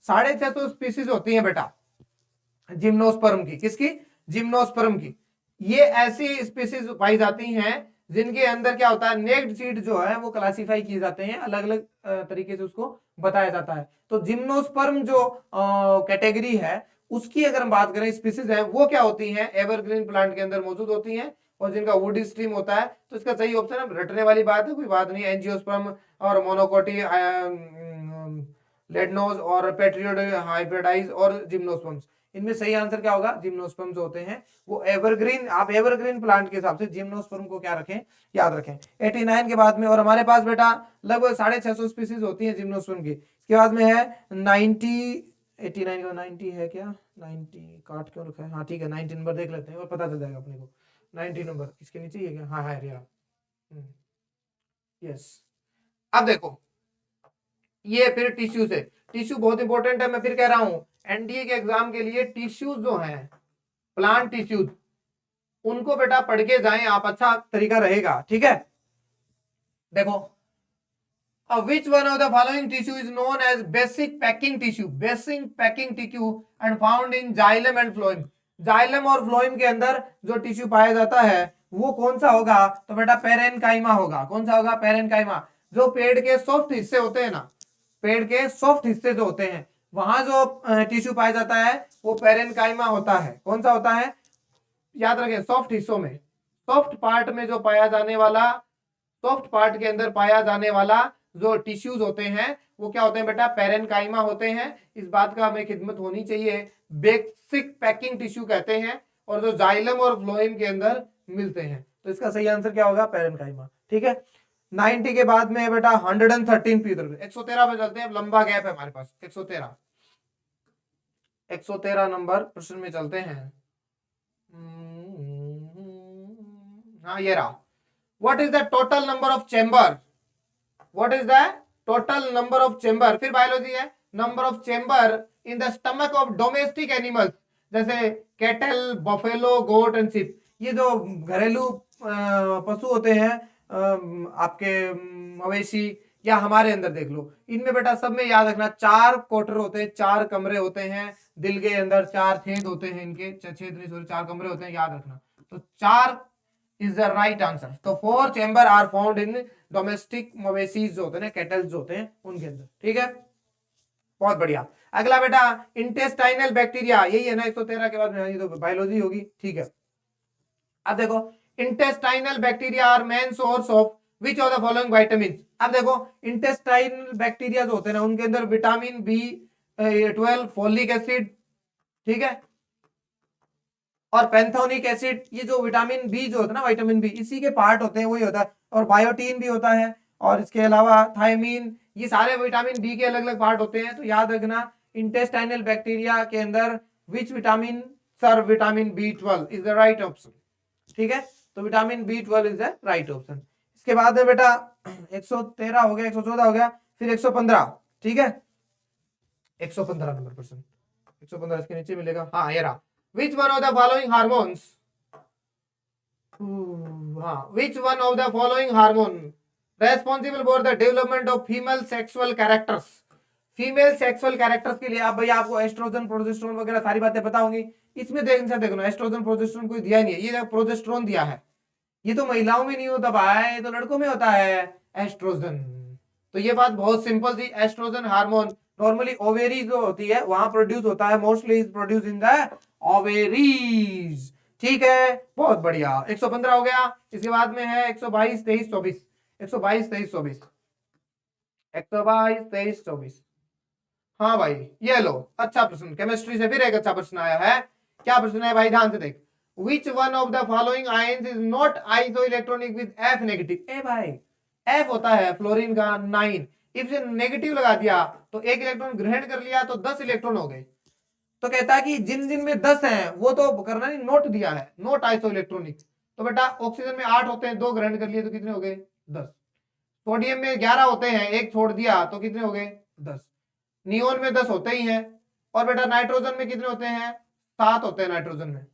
650 स्पीसीज होती हैं बेटा जिम्नोस्पर्म की। किसकी, जिम्नोस्पर्म की। ये ऐसी स्पीसीज पाई जाती हैं जिनके अंदर क्या होता है, नेक्ड सीड जो है वो क्लासिफाई किए जाते हैं, अलग अलग तरीके से उसको बताया जाता है। तो जिम्नोस्पर्म जो कैटेगरी है उसकी अगर हम बात करें, स्पीसीज है वो क्या होती हैं, एवरग्रीन प्लांट के अंदर मौजूद होती हैं और जिनका वुडी स्ट्रीम होता है। तो इसका सही ऑप्शन है, रटने वाली बात है, कोई बात नहीं, एंजियोस्पर्म और मोनोकोटी लेडनोज और पेट्रियोड हाइब्रिडाइज और जिम्नोस्पर्म्स, इनमें सही आंसर क्या होगा, जिम्नोस्पर्म जो होते हैं वो एवरग्रीन, आप एवरग्रीन प्लांट के हिसाब से जिम्नोस्पर्म को क्या रखें, याद रखें। 89 के बाद में, और हमारे पास बेटा लगभग 650 स्पीसीज होती है जिम्नोस्पर्म की। इसके बाद में है 90, 89 का 90 है क्या, 90 काट क्यों रखा है, हाँ ठीक है 90 नंबर देख लेते हैं और पता चल जाएगा अपने को। 90 नंबर इसके नीचे ही है क्या, हाँ है यार, यस। अब देखो ये फिर टिश्यू से, टिश्यू बहुत इंपॉर्टेंट है, मैं फिर कह रहा हूं एनडीए के एग्जाम के लिए टिश्यूज जो हैं, प्लांट टिश्यूज, उनको बेटा पढ़ के जाएं आप, अच्छा तरीका रहेगा। ठीक है, देखो which one of the following tissue is known as basic packing tissue, basic packing tissue and found in xylem and phloem। Xylem और फ्लोएम के अंदर जो टिश्यू पाया जाता है वो कौन सा होगा, तो बेटा पेरेनकाइमा होगा। कौन सा होगा, पेरेनकाइमा। जो पेड़ के सॉफ्ट हिस्से होते हैं ना, पेड़ के सॉफ्ट हिस्से जो होते हैं वहां जो टिश्यू पाया जाता है वो पेरेनकाइमा होता है। कौन सा होता है, याद रखें, सॉफ्ट हिस्सों में, सॉफ्ट पार्ट में जो पाया जाने वाला सॉफ्ट पार्ट के अंदर पाया जाने वाला जो टिश्यूज होते हैं वो क्या होते हैं बेटा, पेरेनकाइमा होते हैं। इस बात का हमें खिदमत होनी चाहिए। बेसिक पैकिंग टिश्यू कहते हैं और जो जाइलम और फ्लोएम के अंदर मिलते हैं। तो इसका सही आंसर क्या होगा, पेरेनकाइमा। ठीक है, 90 के बाद में है बेटा 113 पीरियड। 113 पे चलते हैं, लंबा गैप है हमारे पास। 113 नंबर प्रश्न में चलते हैं। हाँ ये रहा। What is the total number of chamber, what is the total number of chamber, फिर बायोलॉजी है, number of chamber in the stomach of domestic animals जैसे cattle, buffalo, goat and sheep. ये जो घरेलू पशु होते हैं, आपके मवेशी या हमारे अंदर देख लो, इनमें बेटा सब में याद रखना 4 क्वार्टर होते हैं, 4 कमरे होते हैं। दिल के अंदर 4 छेद होते हैं, इनके छेद नहीं सॉरी 4 कमरे होते हैं, याद रखना। तो 4 इज द राइट आंसर। तो 4 chamber are found in domestic मवेशीज जो होते हैं, कैटल्स जो होते हैं उनके अंदर। ठीक है, बहुत बढ़िया। अगला बेटा इंटेस्टाइनल बैक्टीरिया, यही है ना 113 के बाद में, ये तो बायोलॉजी होगी। ठीक है, अब देखो intestinal bacteria are main source of which of the following vitamin. अब देखो इंटेस्टाइनल बैक्टीरिया जो होते हैं ना, उनके अंदर विटामिन B12, फोलिक एसिड, ठीक है, और पैंथोनिक एसिड, ये जो विटामिन बी जो होता है ना, विटामिन बी इसी के पार्ट होते हैं, वही होता है। और बायोटीन भी होता है, और इसके अलावा थायमीन, ये सारे विटामिन बी के अलग अलग पार्ट होते हैं। तो याद रखना इंटेस्टाइनल बैक्टीरिया के अंदर which vitamin sir, vitamin B12 is the right option. ठीक है, तो vitamin B12 is the right option. इसके बाद में बेटा 113 हो गया, 114 हो गया, फिर 115। ठीक है, 115 नंबर प्रश्न, 115 इसके नीचे मिलेगा। हाँ ये रहा। Which one of the following hormones? Which one of the following hormone responsible for the development of female sexual characters? Female sexual characters के लिए आप भैया आपको एस्ट्रोजन, प्रोजेस्टेरोन वगैरह सारी बातें पता होंगी। इसमें देखना एस्ट्रोजन प्रोजेस्टेरोन कोई दिया नहीं है, ये प्रोजेस्टेरोन दिया है। ये तो महिलाओं में नहीं होता भाई, ये तो लड़कों में होता है एस्ट्रोजन। तो ये बात बहुत सिंपल थी। एस्ट्रोजन हार्मोन नॉर्मली ओवेरी जो होती है वहां प्रोड्यूस होता है, mostly is produce in the ovaries. ठीक है, बहुत बढ़िया। 115 हो गया। इसके बाद में है 122, 23, 24। 122, 23, 24, 122, 23, 24। हाँ भाई ये लो, अच्छा प्रश्न, केमिस्ट्री से फिर एक अच्छा प्रश्न आया है। क्या प्रश्न है भाई, ध्यान से देख। Which one of the following ions is not isoelectronic with F negative? ए भाई F होता है फ्लोरीन का 9, इसे नेगेटिव लगा दिया तो एक इलेक्ट्रॉन ग्रहण कर लिया तो 10 इलेक्ट्रॉन हो गए। तो कहता है कि जिन जिन में 10 हैं वो तो करना नहीं, नोट दिया है, नोट आइसोइलेक्ट्रॉनिक। तो बेटा ऑक्सीजन में 8 होते हैं, 2 ग्रहण कर लिए तो कितने हो गए, 10। सोडियम में 11 होते हैं, 1 छोड़ दिया तो कितने हो गए, 10। नियोन में 10 होते ही हैं। और बेटा नाइट्रोजन में कितने होते हैं, 7 होते हैं नाइट्रोजन में,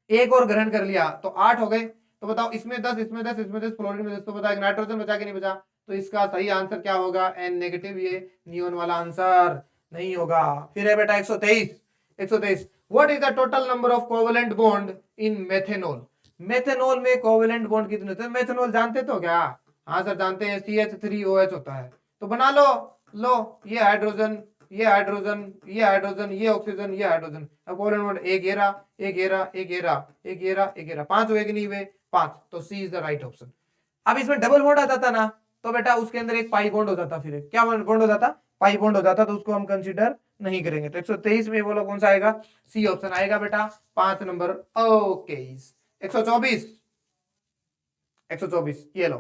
1 और ग्रहण कर लिया तो 8 हो गए। तो बताओ इसमें 10, इसमें 10, इसमें 10, फ्लोरीन में 10, तो बताओ नाइट्रोजन बचा कि नहीं बचा। तो इसका सही आंसर क्या होगा, N नेगेटिव, ये नियोन वाला आंसर नहीं होगा। फिर है बेटा 123। 123 what is the total number of covalent bond in methanol. Methanol में कोवेलेंट बॉन्ड कितने होते हैं, मेथेनॉल जानते तो क्या। हाँ सर जानते हैं, CH3OH होता है। तो बना लो, लो ये हाइड्रोजन, ये हाइड्रोजन, ये हाइड्रोजन, ये ऑक्सीजन, ये हाइड्रोजन। अब कोवेलेंट बॉन्ड एक घेरा, एक घेरा, एक घेरा, एक घेरा, एक घेरा, 5 हुए कि नहीं हुए, 5। तो C is the right option. अब इसमें डबल बॉन्ड आ जाता ना, तो बेटा उसके अंदर एक पाई बॉन्ड हो जाता, फिर क्या बॉन्ड हो जाता, पाई बॉन्ड हो जाता, तो उसको हम कंसीडर नहीं करेंगे। तो 123 में बोलो कौन सा आएगा, सी ऑप्शन आएगा बेटा, 5 नंबर। ओके 124, 124 ये लो,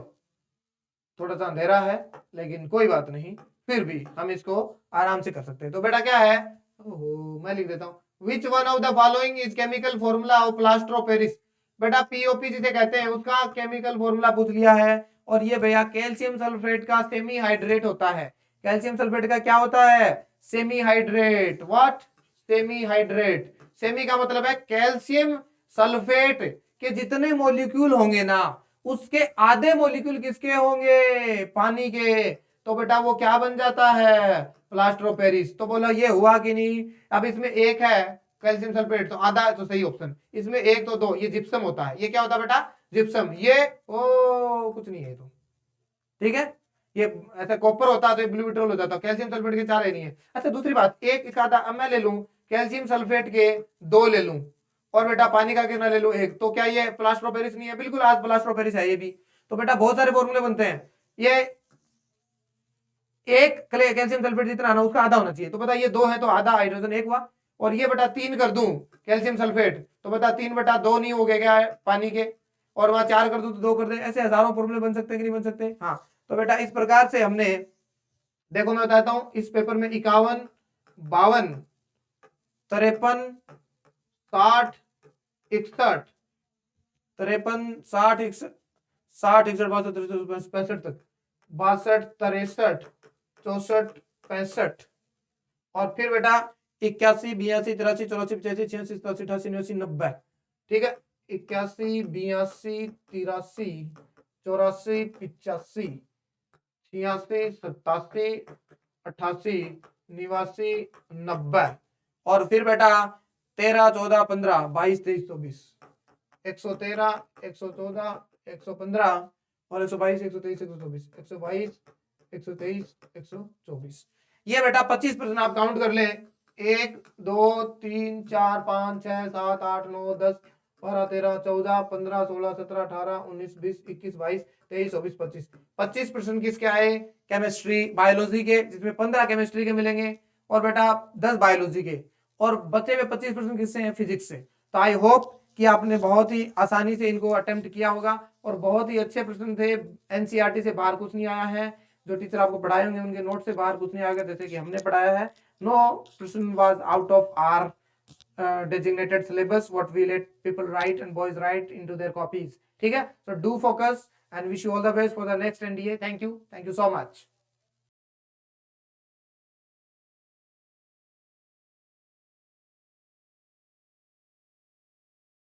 थोड़ा सा अंधेरा है लेकिन कोई बात नहीं, फिर भी हम इसको आराम से कर सकते हैं। तो बेटा क्या है, ओहो मैं लिख देता हूँ, विच one of the following is chemical formula of plaster of Paris. बेटा पीओपी जिसे कहते हैं उसका केमिकल फॉर्मूला पूछ लिया है। और ये भैया कैल्शियम सल्फेट का सेमी हाइड्रेट होता है। कैल्शियम सल्फेट का क्या होता है, semi hydrate. What, semi hydrate. Semi का मतलब है कैल्शियम सल्फेट के जितने मॉलिक्यूल होंगे ना, उसके आधे मॉलिक्यूल किसके होंगे, पानी के। तो बेटा वो क्या बन जाता है, प्लास्टर ऑफ पेरिस। तो बोला ये हुआ कि नहीं। अब इसमें एक है कैल्शियम सल्फेट तो आधा, तो सही ऑप्शन। इसमें एक तो 2, ये जिप्सम होता है। ये क्या होता है बेटा, जिप्सम। ये ओ कुछ नहीं है तो ठीक है, ये ऐसा कॉपर होता है तो ये ब्लू विट्रोल हो जाता है। कैल्शियम सल्फेट के 4 नहीं है। अच्छा दूसरी बात, एक इसका आधा अब मैं ले लूं, कैल्शियम सल्फेट के 2 ले लूं और बेटा पानी का कितना ले लूं 1, तो क्या ये प्लास्टर ऑफ पेरिस नहीं है, बिल्कुल आज प्लास्टर ऑफ पेरिस है ये भी। तो बेटा बहुत सारे फॉर्मूले बनते हैं। ये एक कैल्शियम सल्फेट जितना आना उसका आधा होना चाहिए, तो बता ये 2 है तो आधा हाइड्रोजन 1 हुआ। और ये बेटा 3 कर दूं कैल्शियम सल्फेट, तो बता 3/2 नहीं हो गया क्या है पानी के, और वहां 4 कर दूं तो 2 कर दे। ऐसे हजारों फॉर्मूले बन सकते हैं कि नहीं बन सकते? हाँ। तो बेटा इस प्रकार से हमने, देखो मैं बताता हूं, इस पेपर में 51, 52, 53, 60, 61, 53, 60, 61, 60, 61, 62, 63, 65 तक, 62, 63, 64, 65, और फिर बेटा 81, 82, 83, 84, 85, 86, 87, 88, 89, 90। ठीक है, 81, 82, 83, 84, 85, 86, 87, 88, 89, 90, और फिर बेटा 13, 14, 15, 22, 23, 24, 113, 114, 115, और 122, 123, 124, 122, 123, 124। ये बेटा 25% आप काउंट कर ले। 1, 2, 3, 4, 5, 6, 7, 8, 9, 10, 12, 13, 14, 15, 16, 17, 18, 19, 20, 21, 22, 23, 24, 25। 25% किसके आए? केमिस्ट्री बायोलॉजी के, जिसमें 15 केमिस्ट्री के मिलेंगे और बेटा 10 बायोलॉजी के, और बचे हुए 25% किससे हैं? फिजिक्स से। तो आई होप कि आपने बहुत ही आसानी से इनको अटेम्प्ट किया होगा और बहुत ही अच्छे प्रश्न थे। एनसीईआरटी से बाहर कुछ नहीं आया है, जो टीचर आपको पढ़ाए होंगे उनके नोट से बाहर कुछ नहीं आएगा जैसे कि हमने पढ़ाया है। No question was out of our designated syllabus what we let people write and boys write into their copies. ठीक है, so do focus and wish you all the best for the next NDA. Thank you so much.